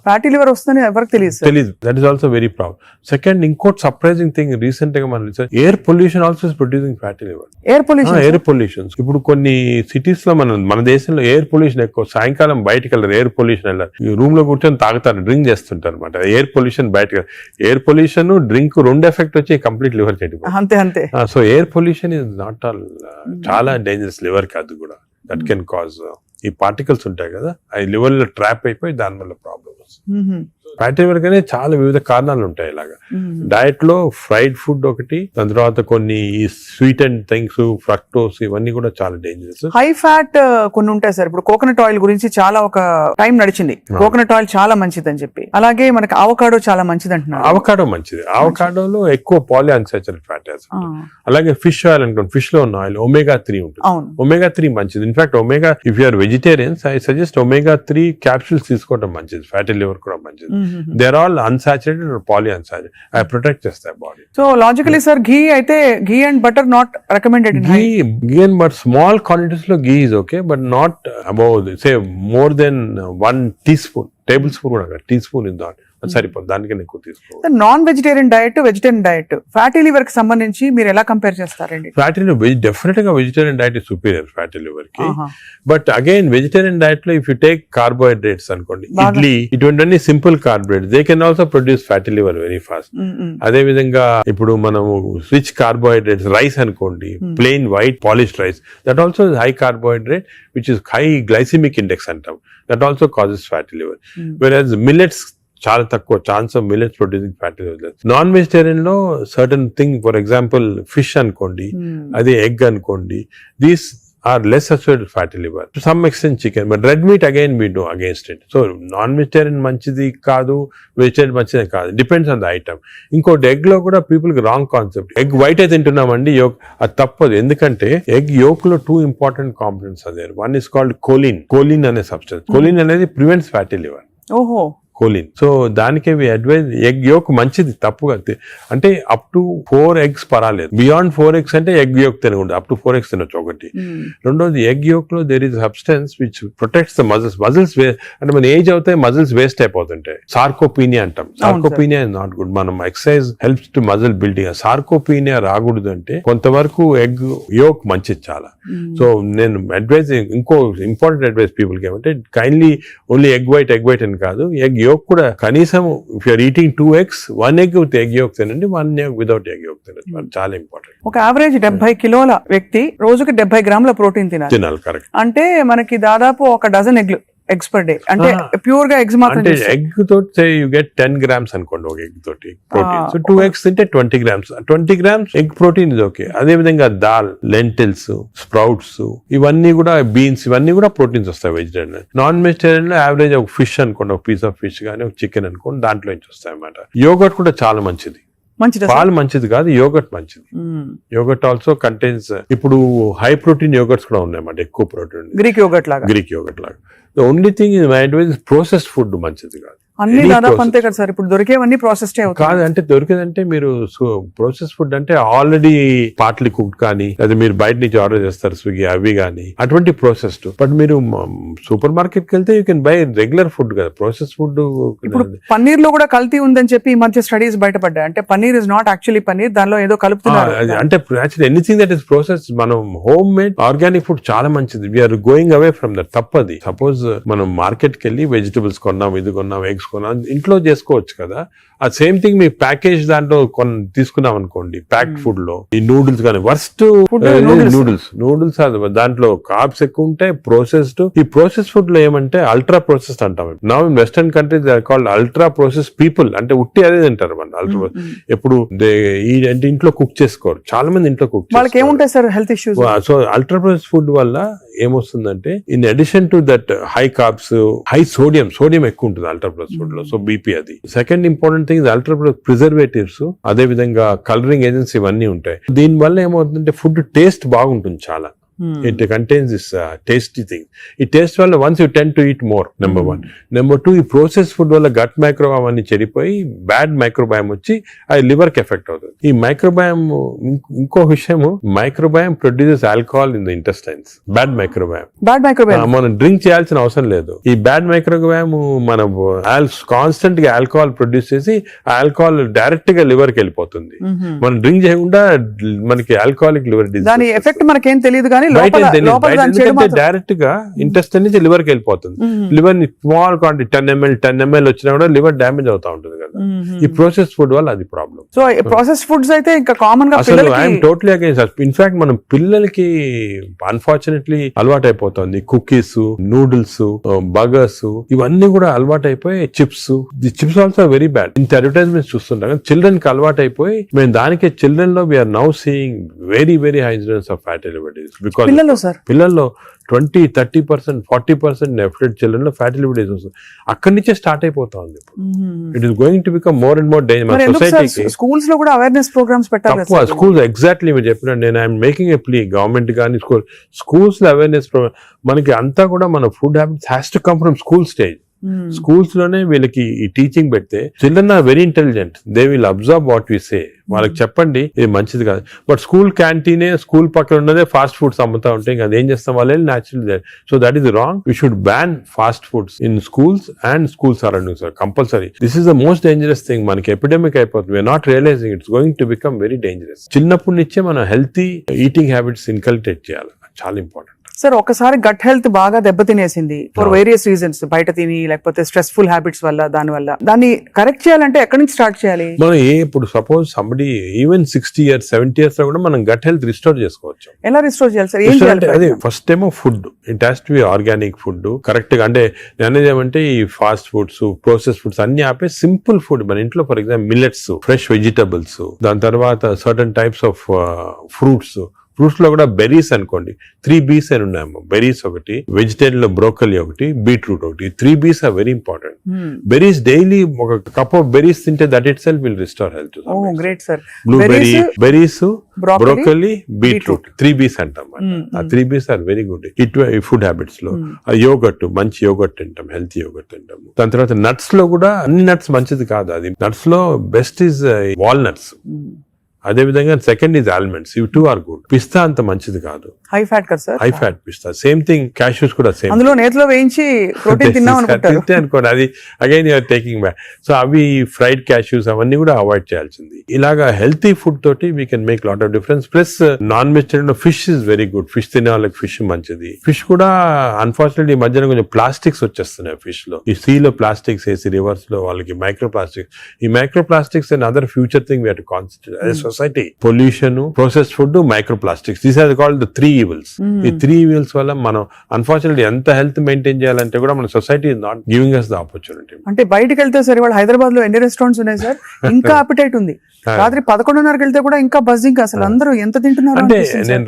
ఫ్యాటీ లివర్ వస్తుందని ఎవరికి తెలియదు. That is also very problem. Second, ఇంకోటి సర్ప్రైజింగ్ థింగ్ రీసెంట్ గా మనం air pollution also is producing fatty liver. Air pollution ఇప్పుడు కొన్ని సిటీస్ లో మన దేశంలో ఎయిర్ పొల్యూషన్ ఎక్కువ. సాయంకాలం బయటకు వెళ్ళారు, ఎయిర్ పొల్యూషన్ వెళ్ళారు, రూమ్ లో కూర్చొని తాగుతారు, డ్రింక్ చేస్తుంటారు అనమాట. ఎయిర్ పొల్యూషన్ బయటకు, ఎయిర్ పొల్యూషన్ డ్రింక్ 2 ఎఫెక్ట్ వచ్చి కంప్లీట్ లివర్ చెడిపోతుంది. అంతే. So air pollution is not all, చాలా డేంజరస్ లివర్ కి. అది కూడా దట్ కెన్ కాజ్, ఈ పార్టికల్స్ ఉంటాయి కదా, అవి లివర్ లో ట్రాప్ అయిపోయి దాని వల్ల ప్రాబ్లమ్ వస్తుంది. ఫ్యాటీ లివర్ కానీ చాలా వివిధ కారణాలు ఉంటాయి. ఇలాగా డయట్ లో ఫ్రైడ్ ఫుడ్ ఒకటి, దాని తర్వాత కొన్ని స్వీట్ అండ్ థింగ్స్, ఫ్రక్టోస్, ఇవన్నీ కూడా చాలా డేంజరస్. హై ఫ్యాట్ కొన్ని ఉంటాయి సార్. ఇప్పుడు కోకోనట్ ఆయిల్ గురించి చాలా ఒక టైం నడిచింది, కోకోనట్ ఆయిల్ చాలా మంచిది అని చెప్పి. అలాగే మనకి అవకాడో చాలా మంచిది అంటున్నారు. అవకాడో మంచిది. అవకాడోలో ఎక్కువ పాలీ అన్సాచురేటెడ్ ఫ్యాటీ యాసిడ్. అలాగే ఫిష్ ఆయిల్ అనుకోండి, ఫిష్ లో ఉన్న ఆయిల్ ఒమేగా 3 ఉంటుంది. ఒమేగా 3 మంచిది. In fact omega, if you are vegetarians, I suggest omega 3 capsules తీసుకోవడం మంచిది. ఫ్యాటీ లివర్ కూడా మంచిది. They are all unsaturated or poly unsaturated. అవి ప్రొటెక్ట్ చేస్తాయి body. So logically sir, ghee అయితే ghee and butter not recommended. Ghee and but small quantities లో ghee is okay, but not above say more than 1 teaspoon, table spoon కూడా, tea spoon in that సరిపోతుంది. దానికన్నా ఎక్కువ తీసుకోవాలి. Non vegetarian diet, vegetarian diet, fatty liver కి సంబంధించి మీరు ఎలా కంపేర్ చేస్తారండి? ఫ్యాటీ లివర్ డెఫినెట్ గా vegetarian diet is superior fatty liver కి. బట్ అగైన్ వెజిటేరియన్ డైట్ లో ఇఫ్ యూ టేక్ కార్బోహైడ్రేట్స్ అనుకోండి, ఇడ్లీ, ఇటువంటి simple carbohydrates, they can also produce fatty liver very fast. అదే విధంగా ఇప్పుడు మనము రిచ్ కార్బోహైడ్రేట్స్, రైస్ అనుకోండి, plain white polished rice, that also high carbohydrate which is high glycemic index అంటాం. That also causes fatty liver. Whereas millets చాలా తక్కువ chance of millets producing fatty liver. Non vegetarian లో certain thing, for example fish అనుకోండి, అదే egg అనుకోండి, these are less associated with fatty liver. To some extent chicken, but red meat again we do against it. So non-vegetarian manchidi kaadu, vegetarian manchidi kaadu. Depends on the item. ఇంకోటి egg లో కూడా people కి wrong concept. Egg white అయితే తింటున్నామండి, yoke అది తప్పదు. ఎందుకంటే egg yolk లో 2 important components అదే. వన్ ఇస్ కాల్డ్ కోలిన్ అనే సబ్స్టెన్స్. కోలిన్ అనేది ప్రివెంట్స్ ఫ్యాటీ లివర్. ఓహో. కోలిన్. సో దానికి అడ్వైజ్ ఎగ్ యోక్ మంచిది, తప్పుగా అంటే అప్ టు 4 eggs పర్వాలేదు. బియాండ్ 4 eggs అంటే ఎగ్ యోక్ తినకూడదు. అప్ టు 4 eggs తినొచ్చు ఒకటి. రెండోది ఎగ్ యోక్ లో there is substance which protects the muscles. అంటే మన ఏజ్ అవుతాయి మజిల్స్ వేస్ట్ అయిపోతుంటాయి. సార్కోపీనియా అంటాం. Sarcopenia is not good. మనం exercise helps to muscle building. Sarcopenia రాకూడదు అంటే కొంతవరకు ఎగ్ యోక్ మంచిది చాలా. సో నేను అడ్వైజ్, ఇంకో ఇంపార్టెంట్ అడ్వైజ్ పీపుల్ కి ఏమంటే కైండ్లీ ఓన్లీ ఎగ్ వైట్ అని కాదు, ఎగ్ యోక్ కూడా కనీసం if you're eating 2 eggs, 1 egg with egg yolk తినండి, 1 egg వితౌట్ ఎగ్ యోక్ తినండి. చాలా ఇంపార్టెంట్. ఒక యావరేజ్ 70 కిలోల వ్యక్తి రోజుకి 70 గ్రాముల ప్రోటీన్ తినాలి. కరెక్ట్. అంటే మనకి దాదాపు 1 డజన్ ఎగ్స్ పర్ డే. అంటే ప్యూర్ గా ఎగ్స్ మాత్రం. అంటే ఎగ్ తోటి యూ గెట్ 10 grams అనుకోండి ఒక ఎగ్ తోటి ప్రోటీన్. సో 2 eggs తింటే 20 grams. 20 grams ఎగ్ ప్రోటీన్ ఇది ఓకే. అదే విధంగా దాల్, లెంటిల్స్, స్ప్రౌట్స్, ఇవన్నీ కూడా బీన్స్, ఇవన్నీ కూడా ప్రోటీన్స్ వస్తాయి వెజిటేరియన్. నాన్ వెజిటేరియన్ లో యావరేజ్ ఒక ఫిష్ అనుకోండి, ఒక పీస్ ఆఫ్ ఫిష్ గానీ ఒక చికెన్ అనుకోండి, దాంట్లో నుంచి వస్తాయి అన్నమాట. యోగర్ట్ కూడా చాలా మంచిది. పాలు మంచిది కాదు, యోగర్ట్ మంచిది. యోగర్ట్ ఆల్సో కంటైన్స్, ఇప్పుడు హై ప్రోటీన్ యోగర్ట్స్ కూడా ఉన్నాయన్నమాట, ఎక్కువ ప్రోటీన్. గ్రీక్ యోగర్ట్ లాగా. The only thing is my advice is processed food మంచిది కాదు. అన్ని దాదాపు అంతే కదా సార్. ఇప్పుడు దొరికేవన్నీ ప్రాసెస్ కాదు. అంటే దొరికేదంటే మీరు ప్రాసెస్ ఫుడ్ అంటే ఆల్రెడీ పార్ట్లీ కుక్డ్ కానీ, లేదా మీరు బయట నుంచి ఆర్డర్ చేస్తారు స్విగ్గీ అవి కానీ, అటువంటి ప్రాసెస్డ్. బట్ మీరు సూపర్ మార్కెట్ కి వెళ్తే you can buy regular food కదా. Process food. ఇప్పుడు పన్నీర్ లో కూడా కల్తీ ఉందని చెప్పి ఈ మధ్య స్టడీస్ బయటపడ్డాయి. అంటే paneer is not actually paneer, దానిలో ఏదో కలుపుతున్నారు. అంటే actually anything that is process, మనం హోమ్ మేడ్ ఆర్గానిక్ ఫుడ్ చాలా మంచిది. We're going away from that. తప్పది. సపోజ్ మనం మార్కెట్ కి వెళ్ళి వెజిటబుల్స్ కొన్నాం, ఇది కొన్నాం, ఎగ్స్ ఇంట్లో చేసుకోవచ్చు కదా. ఆ సేమ్ థింగ్ మీ ప్యాకేజ్ దాంట్లో తీసుకున్నాం అనుకోండి, ప్యాక్డ్ ఫుడ్ లో ఈ నూడిల్స్ కానీ వర్స్ట్ నూడిల్స్ దాంట్లో కార్బ్స్ ఎక్కువ ఉంటాయి, ప్రాసెస్డ్. ఈ ప్రాసెస్ ఫుడ్ లో ఏమంటే అల్ట్రా ప్రాసెస్డ్ అంటాం. Now in western countries they are called ultra process people. అంటే ఉట్టి అదే తింటారు మన అల్ట్రా. ఎప్పుడు అంటే ఇంట్లో కుక్ చేసుకోరు చాలా మంది. ఇంట్లో కుక్ ఏముంటాయి sir health issues. So ultra process food వల్ల ఏమొస్తుందంటే in addition to that high carbs, high sodium ఎక్కువ ఉంటుంది అల్ట్రా ప్రాసెస్ ఫుడ్ లో. సో బీపీ అది. Second important thing ultra preservatives, అదే విధంగా కలరింగ్ ఏజెంట్స్ ఇవన్నీ ఉంటాయి. దీని వల్ల ఏమవుతుందంటే ఫుడ్ టేస్ట్ బాగుంటుంది చాలా. It contains this tasty thing. ఈ టేస్ట్ వల్ల once you tend to eat more, number 1. Number 2, ఈ ప్రాసెస్ ఫుడ్ వల్ల గట్ మైక్రోబయామ్ అన్ని చెడిపోయి బ్యాడ్ మైక్రోబయామ్ వచ్చి అది లివర్ కి ఎఫెక్ట్ అవుతుంది. ఈ మైక్రోబయామ్, ఇంకో విషయం, microbiome produces alcohol in the intestines. Bad microbiome మనం డ్రింక్ చేయాల్సిన అవసరం లేదు. ఈ బ్యాడ్ మైక్రోబయామ్ మనం కాన్స్టెంట్ గా ఆల్కహాల్ ప్రొడ్యూస్ చేసి ఆల్కహాల్ డైరెక్ట్ గా లివర్ కి వెళ్ళిపోతుంది. మనం డ్రింక్ చేయకుండా మనకి ఆల్కహాలిక్ లివర్ డిసీజ్. దాని ఎఫెక్ట్ మనకేం తెలియదు కానీ డైరెక్ట్ గా ఇంటెస్టైన్ నుంచి లివర్ కి వెళ్ళిపోతుంది. లివర్ ని స్మాల్ క్వాంటిటీ 10 ml వచ్చినా కూడా లివర్ డ్యామేజ్ అవుతా ఉంటుంది కదా. ఈ ప్రాసెస్ ఫుడ్ వల్ల అది ప్రాబ్లం. సో ప్రాసెస్ ఫుడ్స్ అయితే ఇంకా కామన్ గా అసలు ఐఎమ్ టోటలీ అగైన్స్. ఇన్ఫాక్ట్ మనం పిల్లలకి అన్ఫార్చునేట్లీ అలవాటు అయిపోతుంది. కుకీస్, నూడిల్స్, బర్గర్స్ ఇవన్నీ కూడా అలవాటు అయిపోయి, చిప్స్ ఆల్సో వెరీ బ్యాడ్. ఇంత అడ్వర్టైజ్మెంట్స్ చూస్తుంటాం. చిల్డ్రన్ కి అలవాటు అయిపోయి మేము దానికి చిల్డ్రన్ లో we're now seeing very incidence of fatty liver disease. పిల్లల్లో 20-30%, 40% నెఫ్లెట్ చిల్డ్రన్ లో ఫ్యాటీ లివర్ డిసీజ్ వస్తుంది. అక్కడి నుంచే స్టార్ట్ అయిపోతా ఉంది. It is going to become more and more danger. సొసైటీకి స్కూల్స్ లో కూడా అవేర్నెస్ ప్రోగ్రామ్స్ పెట్టాలి. స్కూల్స్ ఎగ్జాక్ట్లీ మీరు చెప్పినట్టు నేను I'm making a plea, government కానీ స్కూల్స్ లో అవేర్నెస్ ప్రోగ్రామ్. మనకి అంతా కూడా మన food habits has to come from school stage. Schools లోనే వీళ్ళకి ఈ టీచింగ్ పెడితే children are very intelligent. They will observe what we say. వాళ్ళకి చెప్పండి ఇది మంచిది కాదు. బట్ స్కూల్ క్యాంటీనే, స్కూల్ పక్కన ఉన్నదే ఫాస్ట్ ఫుడ్స్ అమ్ముతా ఉంటే ఇంకా అదేం చేస్తాం వాళ్ళు natural. So that is wrong. We should ban fast foods in schools and school surroundings compulsory. This is the most dangerous thing. మనకి ఎపిడమిక్ అయిపోతుంది. We're not realizing it's going to become very dangerous. చిన్నప్పటి నుంచే మనం healthy eating habits inculcate చేయాలి. చాలా important. Sir ఒకసారి gut health బాగా దెబ్బతినేసింది ఫర్ వేరియస్ రీజన్స్, బయట తిని లేకపోతే స్ట్రెస్ఫుల్ హ్యాబిట్స్ వల్ల, దాన్ని కరెక్ట్ చేయాలంటే ఎక్కడి నుంచి స్టార్ట్ చేయాలి? మనం ఇప్పుడు suppose somebody even 60 years 70 years లో కూడా మనం గట్ హెల్త్ రిస్టోర్ చేసుకోవచ్చు. ఎలా రిస్టోర్ చేయాలి సార్? ఏం చేయాలి? అదే ఫస్ట్ ఏమో food, it has to be organic food correct గా. అంటే నేను ఏమంటే ఈ ఫాస్ట్ ఫుడ్స్, ప్రాసెస్ ఫుడ్స్ అన్ని ఆపే సింపుల్ ఫుడ్ మన ఇంట్లో, for example millets, fresh vegetables, దాని తర్వాత certain types of fruits fruits లో కూడా బెర్రీస్ అనుకోండి 3 Bs అని ఉన్నాయమ్మా. బెర్రీస్ ఒకటి, వెజిటేరియన్ లో బ్రోకలీ ఒకటి, బీట్రూట్ ఒకటి. 3 Bs are very important. Berries daily ఒక కప్ ఆఫ్ బెర్రీస్ తింటే that itself will restore health. Great sir. Blueberry, berries, broccoli, broccoli, beetroot 3 Bs అంటాం. ఆ 3 Bs are very good food habits లో. Yogurt, మంచి yogurt తింటాం, healthy yogurt తింటాం. దాని తర్వాత నట్స్ లో కూడా అన్ని నట్స్ మంచిది కాదు. అది నట్స్ లో బెస్ట్ ఈజ్ వాల్నట్స్. అదే విధంగా సెకండ్ ఈజ్ ఆల్మండ్స్. ఇవి 2 ఆర్ గుడ్. పిస్తా అంత మంచిది కాదు, హై ఫ్యాట్ కదా సార్. హై ఫ్యాట్ పిస్తా. సేమ్ థింగ్ క్యాష్యూస్ కూడా సేమ్. అందులో నేతిలో వేయించి ప్రోటీన్ తిన్నాం అనుకుంటారు. అనుకోండి, అది again you're taking back. So అవి ఫ్రైడ్ క్యాష్యూస్ అవన్నీ కూడా అవాయిడ్ చేయాల్సింది. ఇలాగా హెల్తీ ఫుడ్ తోటి we can make lot of difference. Plus non vegetarian fish is very good. Fish తినే వాళ్ళకి ఫిష్ మంచిది. ఫిష్ కూడా అన్ఫార్చునేట్లీ ఈ మధ్యన కొంచెం ప్లాస్టిక్స్ వచ్చేస్తున్నాయి ఫిష్ లో. ఈ సీ లో ప్లాస్టిక్స్ వేసి రివర్స్ లో వాళ్ళకి మైక్రో ప్లాస్టిక్స్. ఈ micro plastics and other future thing we have to concentrate as a society. Pollution, processed food, micro plastics, these are called the 3 evils. ఈ 3 evils వల్ల మనం అన్ఫార్చునేట్లీ ఎంత హెల్త్ మెయింటైన్ చేయాలంటే కూడా మన society is not giving us the opportunity. అంటే బయటకు వెళ్తే సార్ ఇవాళ హైదరాబాద్ లో ఎన్ని రెస్టారెంట్స్ ఉన్నాయి సార్, ఇంకా అపిటైట్ ఉంది. రాత్రి 11:30కి వెళ్తే కూడా ఇంకా బజ్జింగ్. అసలు అందరూ ఎంత తింటున్నారు అంటే నేను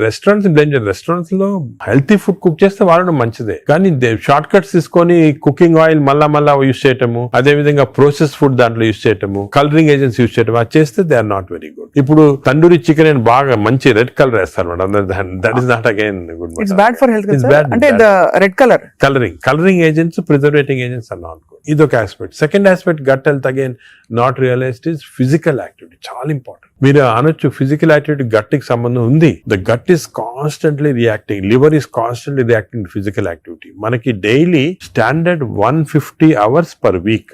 రెస్టారెంట్స్ లో హెల్తీ ఫుడ్ కుక్ చేస్తే వాడడం మంచిదే, కానీ షార్ట్ కట్స్ తీసుకొని కుకింగ్ ఆయిల్ మళ్ళా యూస్ చేయటము, అదే విధంగా ప్రాసెస్ ఫుడ్ దాంట్లో యూస్ చేయటము, కలరింగ్ ఏజెంట్స్ యూస్ చేయటం, అది చేస్తే they are not very good. ఇప్పుడు తందూరి చికెన్ అని బాగా మంచి రెడ్ కలర్ వేస్తారు madam. That is not again good. It's bad for health. అంటే red colouring agents, preserving agents are not good. ఇదొక aspect. Second aspect gut health again not realised is physical activity. చాలా important. మీరు అనొచ్చు physical activity gut కి సంబంధం ఉంది. The gut is constantly reacting, liver is constantly reacting physical activity. మనకి daily standard 150 hours per week.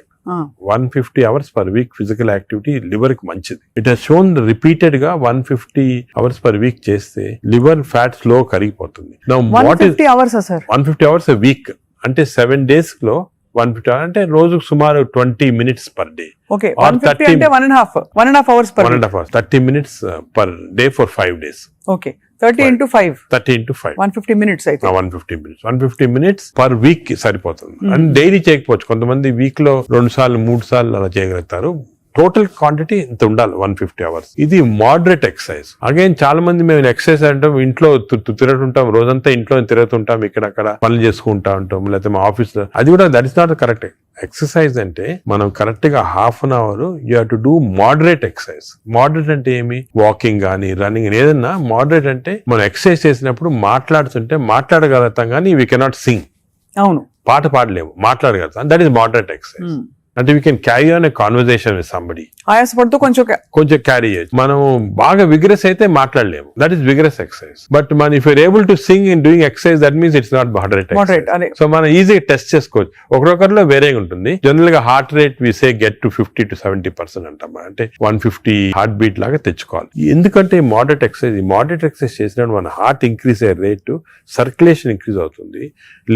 150 hours per week physical activity liver కి మంచిది. It has shown repeated గా 150 hours per week చేస్తే liver fat slow కరిగిపోతుంది. 150 hours sir, 150 hours a week అంటే 7 days లో 150 hours అంటే రోజుకు సుమారు 20 minutes per day. ఓకే, 150 అంటే 1.5 hours per 1.5 hours, 30 minutes per day for 5 days. Okay, 30 into 5 150 minutes అయితే 150 minutes per week కి సరిపోతుంది. అండ్ డైలీ చేయకపోవచ్చు, కొంతమంది వీక్ లో 2 సార్లు 3 సార్లు అలా చేయగలుగుతారు. టోటల్ క్వాంటిటీ ఇంత ఉండాలి 150 hours. ఇది మోడరేట్ ఎక్సర్సైజ్. అగైన్ చాలా మంది మేము ఎక్సర్సైజ్ అంటాం, ఇంట్లో తిరుగుతుంటాం, రోజంతా ఇంట్లో తిరుగుతుంటాం, ఇక్కడక్కడ పనులు చేసుకుంటా ఉంటాం, లేకపోతే మా ఆఫీస్ లో. అది కూడా that is not correct. Exercise అంటే మనం కరెక్ట్ గా ½ an hour you have to do moderate exercise. Moderate అంటే ఏమి? వాకింగ్ కానీ రన్నింగ్, ఏదన్నా మోడరేట్ అంటే మనం ఎక్సర్సైజ్ చేసినప్పుడు మాట్లాడుతుంటే మాట్లాడగలుగుతాం కానీ వీ కెనాట్ సింగ్. అవును, పాట పాడలేము, మాట్లాడగలుగుతాం. That is moderate exercise. అంటే we can carry on a conversation with somebody. ఆయాసపడుతూ కొంచెం క్యారీ చేయొచ్చు. మనం బాగా విగ్రెస్ అయితే మాట్లాడలేము, that is vigorous exercise. But మన if you're able to sing in doing exercise, that means it's not moderate. So మనం ఈజీగా టెస్ట్ చేసుకోవచ్చు. ఒకరొకరిలో వేరేగా ఉంటుంది. జనరల్ గా heart rate we say get to 50 to 70% అంటాం. అంటే 150 హార్ట్ బీట్ లాగా తెచ్చుకోవాలి. ఎందుకంటే మోడరేట్ ఎక్సర్సైజ్ చేసినప్పుడు మన హార్ట్ ఇంక్రీజ్ అయ్యే రేటు, సర్క్యులేషన్ ఇంక్రీజ్ అవుతుంది,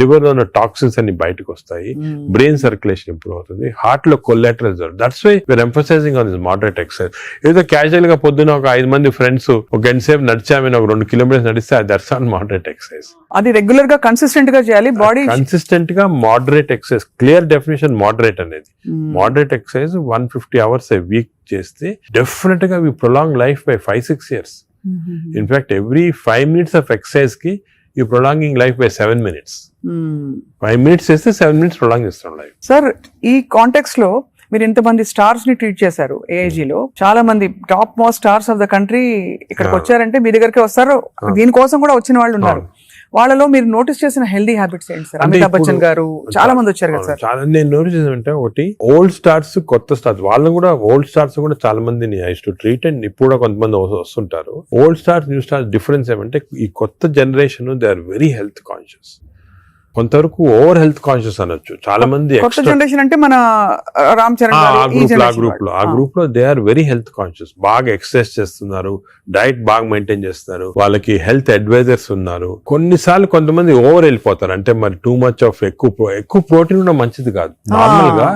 లివర్ లో ఉన్న టాక్సిన్స్ అన్ని బయటకు వస్తాయి, బ్రెయిన్ సర్క్యులేషన్ ఇంప్రూవ్ అవుతుంది, హార్ట్ లో collateral. That's why we're emphasizing on this moderate exercise. ఏదో క్యాజువల్ గా పొద్దున ఒక 5 మంది ఫ్రెండ్స్ ఒక గంట సేపు నడిచామని ఒక 2 kilometers నడిస్తే దట్స్ నాట్ మోడరేట్ ఎక్సర్సైజ్. అది రెగ్యులర్ గా కన్సిస్టెంట్ గా చేయాలి. బాడీ కన్సిస్టెంట్ గా moderate exercise. Clear definition moderate అనేది. Moderate exercise 150 hours a week చేస్తే డెఫినెట్ గా we prolong life by 5-6 years. In fact every 5 minutes of exercise కి you prolonging life by 7 minutes. 5 minutes చేస్తే 7 minutes prolong చేస్తాం life. Sir, ఈ context లో మీరు ఇంతమంది స్టార్స్ ని ట్రీట్ చేశారు. AIG లో చాలా మంది top most stars of the country ఇక్కడికి వచ్చారంటే మీ దగ్గరికి వస్తారు. దీనికోసం కూడా వచ్చిన వాళ్ళు ఉన్నారు. వాళ్ళలో మీరు నోటీస్ చేసిన హెల్దీ హ్యాబిట్స్ ఏంటి సార్? అమితాబ్ బచ్చన్ గారు చాలా మంది వచ్చారు కదా సార్. చాలా నేను నోటీస్ చేసానంటే, ఒకటి ఓల్డ్ స్టార్స్, కొత్త స్టార్స్. వాళ్ళు కూడా ఓల్డ్ స్టార్స్ కూడా చాలా మందిని ఐ టు ట్రీట్. అండ్ ఇప్పుడు కూడా కొంతమంది వస్తుంటారు. Old stars, new stars difference ఏమంటే, ఈ కొత్త generation they are very health conscious. కొంతవరకు ఓవర్ హెల్త్ కాన్షియస్ అనొచ్చు. చాలా మంది కొత్త జనరేషన్ అంటే మన రామ్ చరణ్ ఆ గ్రూప్ లో they are very health conscious. బాగా ఎక్సర్సైజ్ చేస్తున్నారు, డైట్ బాగా మెయింటైన్ చేస్తున్నారు, వాళ్ళకి హెల్త్ అడ్వైజర్స్ ఉన్నారు. కొన్నిసార్లు కొంతమంది ఓవర్ వెళ్ళిపోతారు. అంటే మరి టూ మచ్ ఆఫ్ ఎక్కువ ప్రోటీన్ కూడా మంచిది కాదు. నార్మల్ గా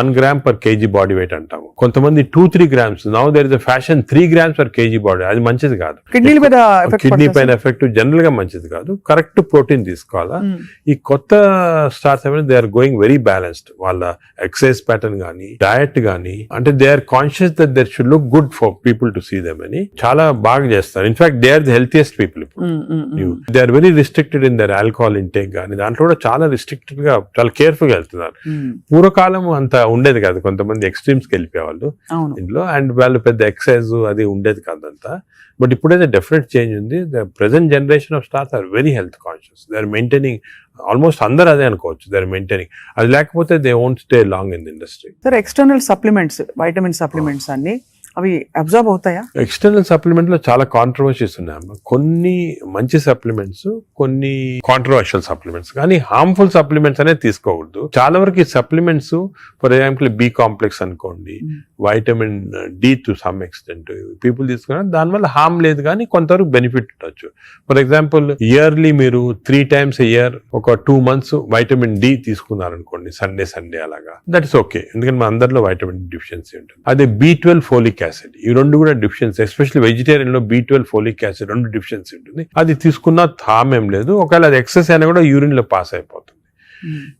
1 gram per kg body weight అంటాము. కొంతమంది 2-3 grams. Now there is a fashion 3 grams per kg body. అది మంచిది కాదు. కిడ్నీ పైన ఎఫెక్ట్ జనరల్ గా మంచిది కాదు. కరెక్ట్ ప్రోటీన్ తీసుకోవాలా. ఈ కొత్త స్టార్స్ ఏమైనా they are going very balanced. వాళ్ళ ఎక్సర్సైజ్ ప్యాటర్న్ కానీ డయట్ కానీ అంటే they are conscious that there should look good for people to see them అని చాలా బాగా చేస్తారు. In fact they are the healthiest people ఇప్పుడు. They are very restricted in their alcohol intake కానీ దాంట్లో కూడా చాలా రిస్ట్రిక్టెడ్ గా చాలా కేర్ఫుల్ గా వెళ్తున్నారు. పూర్వకాలం అంత ఉండేది కాదు, కొంతమంది ఎక్స్ట్రీమ్స్ కి వెళ్ళిపోయేవాళ్ళు ఇంట్లో, అండ్ వాళ్ళు పెద్ద ఎక్సర్సైజ్ అది ఉండేది కాదంతా. బట్ ఇప్పుడైతే డెఫినెట్ చేంజ్ ఉంది. The present generation of stars are very health conscious. They are maintaining almost అందరూ అదే అనుకోవచ్చు. They are maintaining. అది లేకపోతే they won't stay long in the industry. Sir external supplements, vitamin supplements అన్ని అవి observe అవుతాయా? External supplement లో చాలా కాంట్రవర్సీస్ ఉన్నాయి. కొన్ని మంచి సప్లిమెంట్స్, కొన్ని కాంట్రవర్షియల్ సప్లిమెంట్స్, కానీ హార్మ్ఫుల్ సప్లిమెంట్స్ అనేది తీసుకోకూడదు. చాలా వరకు ఈ supplements for example B complex అనుకోండి, vitamin D to some extent people తీసుకున్నారు, దానివల్ల హార్మ్ లేదు కానీ కొంతవరకు బెనిఫిట్ ఉండొచ్చు. ఫర్ ఎగ్జాంపుల్ ఇయర్లీ మీరు 3 times a year ఒక 2 months వైటమిన్ డి తీసుకున్నారు అనుకోండి, సండే అలాగా, దట్ ఇస్ ఓకే. ఎందుకంటే మన అందరిలో వైటమిన్ డి డెఫిషియన్సీ ఉంటుంది. అదే B12 ఫోలిక్ యాసిడ్, ఈ రెండు కూడా డెఫిషియన్సీ, ఎస్పెషల్లీ వెజిటేరియన్ లో B12 ఫోలిక్ యాసిడ్ రెండు డెఫిషియన్సీ ఉంటుంది. అది తీసుకున్నా హార్మ్ ఏం లేదు. ఒకవేళ అది ఎక్సెస్ అయినా కూడా యూరిన్ లో పాస్ అయిపోతుంది.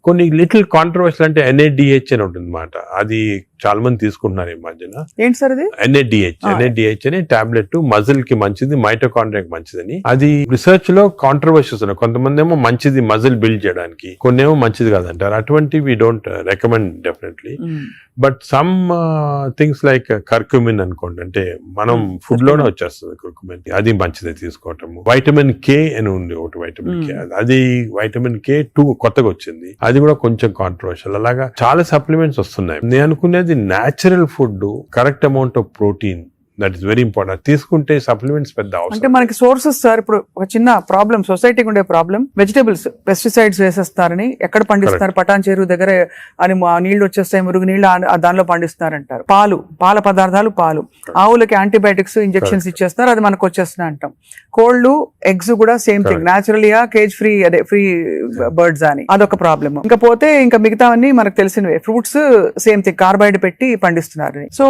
కొన్ని లిటిల్ కాంట్రవర్షియల్ అంటే NADH అని ఉంటుంది అన్నమాట. అది చాలా మంది తీసుకుంటున్నారు ఈ మధ్యన. ఏంటి సార్ అది? NADH అనే టాబ్లెట్ మజిల్ కి మంచిది, మైటోకాండ్రియాకి మంచిదని. అది రిసర్చ్ లో కాంట్రవర్షియస్ ఉన్నాయి. కొంతమంది ఏమో మంచిది మజిల్ బిల్డ్ చేయడానికి, కొన్ని ఏమో మంచిది కాదంటారు. అటువంటి we don't recommend definitely. But some things like curcumin అనుకోండి, అంటే మనం ఫుడ్ లోనే వచ్చేస్తుంది కర్క్యూమిన్, అది మంచిది తీసుకోవటము. వైటమిన్ K అని ఉంది ఒకటి, వైటమిన్ K, అది వైటమిన్ K2 కొత్తగా వచ్చింది, అది కూడా కొంచెం కాంట్రవర్షియల్. అలాగా చాలా సప్లిమెంట్స్ వస్తున్నాయి. నేను అనుకునేది natural food, correct amount of protein, that is very important. తీసుకుంటే సప్లిమెంట్స్ పెద్ద అవసరం. అంటే మనకి సోర్సెస్ సార్, ఇప్పుడు ఒక చిన్న ప్రాబ్లం సొసైటీకి ఉండే ప్రాబ్లం, వెజిటేబుల్స్ పెస్టిసైడ్స్ వేసేస్తారని, ఎక్కడ పండిస్తారు, పటాన్ చెరువు దగ్గర అని నీళ్లు వచ్చేస్తాయి, మురుగు నీళ్లు దానిలో పండిస్తారంటారు. పాల పదార్థాలు, ఆవులకి యాంటీబయాటిక్స్ ఇంజెక్షన్స్ ఇచ్చేస్తారు, అది మనకు వచ్చేస్తున్నాయి అంటాం. కోళ్లు, ఎగ్స్ కూడా సేమ్ థింగ్, న్యాచురల్ గా కేజ్ ఫ్రీ, అదే ఫ్రీ బర్డ్స్ అని, అదొక ప్రాబ్లమ్. ఇంకా పోతే ఇంకా మిగతావన్నీ మనకు తెలిసినవే. ఫ్రూట్స్ సేమ్ థింగ్, కార్బైడ్ పెట్టి పండిస్తున్నారు. సో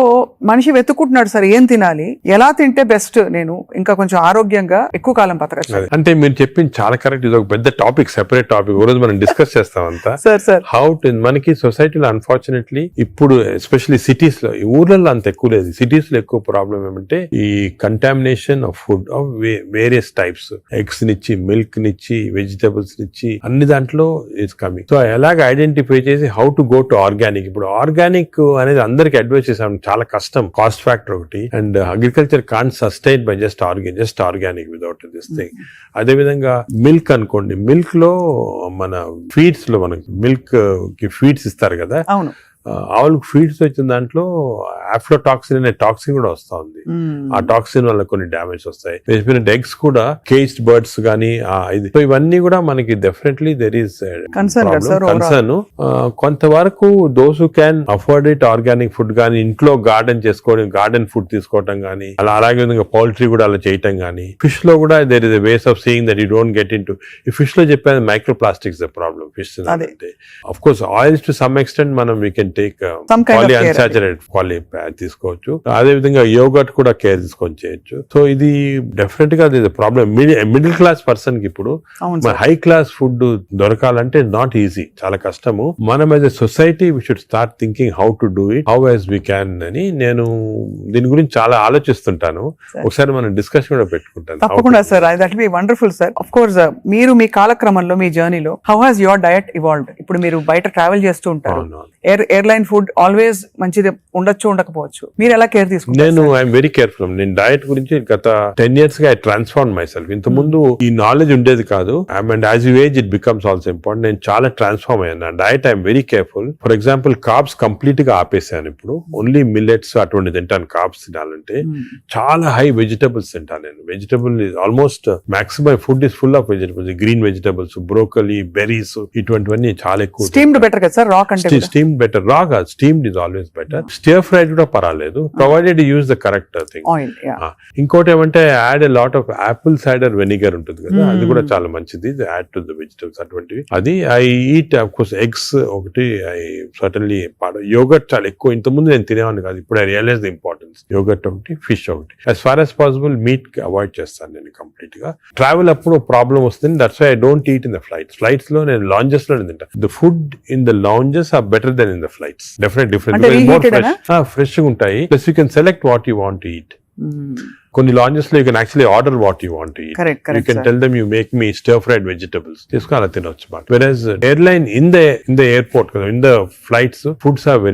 మనిషి వెతుక్కుంటున్నాడు సార్ ఏం తినాలి, ఎలా తింటే బెస్ట్, నేను ఇంకా కొంచెం ఆరోగ్యంగా ఎక్కువ కాలం బతకచ్చు. అంటే మీరు చెప్పింది చాలా కరెక్ట్. ఇది ఒక పెద్ద టాపిక్, సెపరేట్ టాపిక్, ఈ రోజు మనం డిస్కస్ చేస్తాం అంతా. సార్ హౌ టు మనకి సొసైటీలో అన్ఫార్చునేట్లీ ఇప్పుడు ఎస్పెషల్లీ సిటీస్ లో, ఈ ఊర్లలో అంత ఎక్కువ లేదు, సిటీస్ లో ఎక్కువ ప్రాబ్లం ఏమంటే ఈ contamination of food of various types, eggs నిచ్చి, మిల్క్ నిచ్చి, వెజిటబుల్స్ నిచ్చి, అన్ని దాంట్లో ఇట్స్ కమింగ్. సో ఎలాగ ఐడెంటిఫై చేసి how to go to organic. ఇప్పుడు ఆర్గానిక్ అనేది అందరికి అడ్వైస్ చేసాం, చాలా కష్టం, కాస్ట్ ఫ్యాక్టర్ ఒకటి, and agriculture can't sustain by just organic without this thing. అదే విధంగా మిల్క్ అనుకోండి, మిల్క్ లో మన ఫీడ్స్ లో మనకి మిల్క్ కి ఫీడ్స్ ఇస్తారు కదా, అవును, ఆవులకు ఫీడ్స్ వచ్చిన దాంట్లో ఆఫ్లోటాక్సిన్ అనే టాక్సిన్ కూడా వస్తా ఉంది. ఆ టాక్సిన్ వల్ల కొన్ని డ్యామేజ్ వస్తాయి. ఎగ్స్ కూడా కేజ్డ్ బర్డ్స్ గానీ సో ఇవన్నీ కూడా మనకి డెఫినెట్లీ దెర్ ఈస్ కన్సర్న్. కొంతవరకు those who can afford it, organic food గానీ, ఇంట్లో గార్డెన్ చేసుకోవడం, గార్డెన్ ఫుడ్ తీసుకోవటం గానీ, అలాగే విధంగా పౌల్ట్రీ కూడా అలా చేయటం గానీ. ఫిష్ లో కూడా there is a ways of seeing that you don't get in to. ఈ ఫిష్ లో చెప్పేది మైక్రో ప్లాస్టిక్స్ ప్రాబ్లమ్. ఫిష్ అంటే of course oils to some extent మనం వీ కెన్ టేక్ పాలిఅన్సాచురేటెడ్ తీసుకోవచ్చు. అదే విధంగా యోగట్ కూడా కేర్ తీసుకొని చేయొచ్చు. సో ఇది డెఫినెట్ గా ప్రాబ్లం. మిడిల్ క్లాస్ పర్సన్ కి ఇప్పుడు హై క్లాస్ ఫుడ్ దొరకాలంటే నాట్ ఈజీ, చాలా కష్టము. మనం as a society we should start thinking how to do it, how as we can అని నేను దీని గురించి చాలా ఆలోచిస్తుంటాను. ఒకసారి మనం డిస్కషన్ కూడా పెట్టుకుంటాను. తప్పకుండా sir, that be wonderful sir. Of course మీరు మీ కాలక్రమంలో, మీ జర్నీలో how has your diet evolved? ఇప్పుడు మీరు బయట ట్రావెల్ చేస్తూ ఉంటారు, ఎయిర్లైన్ ఫుడ్ ఆల్వేస్ మంచిది ఉండొచ్చు, ఉండకపోవచ్చు, మీరు ఎలా కేర్ తీసుకుంటారు? నేను ఐఎమ్ వెరీ కేర్ఫుల్. నేను డయట్ గురించి గత 10 years గా ఐ ట్రాన్స్ఫార్మ్ మై సెల్ఫ్. ఇంత ముందు ఈ నాలెడ్జ్ ఉండేది కాదు, and as you age it becomes also important. నేను చాలా ట్రాన్స్ఫార్మ్ అయ్యాను. Diet I'm very careful. For example carbs complete గా ఆపేసాను. ఇప్పుడు ఓన్లీ మిల్లెట్స్ అటువంటి తింటాను. కార్బ్స్ తినాలంటే చాలా హై వెజిటబుల్స్ తింటాను నేను. Vegetable almost maximum food is full of vegetables, green vegetables, broccoli, berries, ఇటువంటివన్నీ చాలా ఎక్కువ. స్టీమ్డ్ బెటర్ కదా సార్, రా కంటే స్టీమ్ బెటర్. బాగా steamed is always better. Stir fried కూడా పర్వాలేదు, provided use the correct thing. Oil. ఇంకోటి ఏమంటే add a lot of Apple cider vinegar ఉంటుంది కదా, అది కూడా చాలా మంచిది, యాడ్ టు ద వెజిటబుల్స్ అటువంటివి. అది I eat of course eggs ఒకటి, ఐ సర్టన్లీ యోగర్ట్ చాలా ఎక్కువ. ఇంతకుముందు నేను తినేవాడిని కాదు, ఇప్పుడు I realize the importance. Yogurt ఒకటి, ఫిష్ ఒకటి. As far as possible meat avoid చేస్తాను నేను కంప్లీట్ గా. ట్రావెల్ అప్పుడు ప్రాబ్లమ్ వస్తుంది, that's why I don't eat in the flights లో నేను లాంజెస్ లో తింటా. The food in the lounges are better than in the flights, definite different fresh ఉంటాయి. Plus you can select what you want to eat. కొన్ని lounges లో you can actually order what you want to eat. You can tell them you make me stir fried vegetables, తీసుకుని అలా తినొచ్చు. Versus airline in the airport కదా, in the flights foods are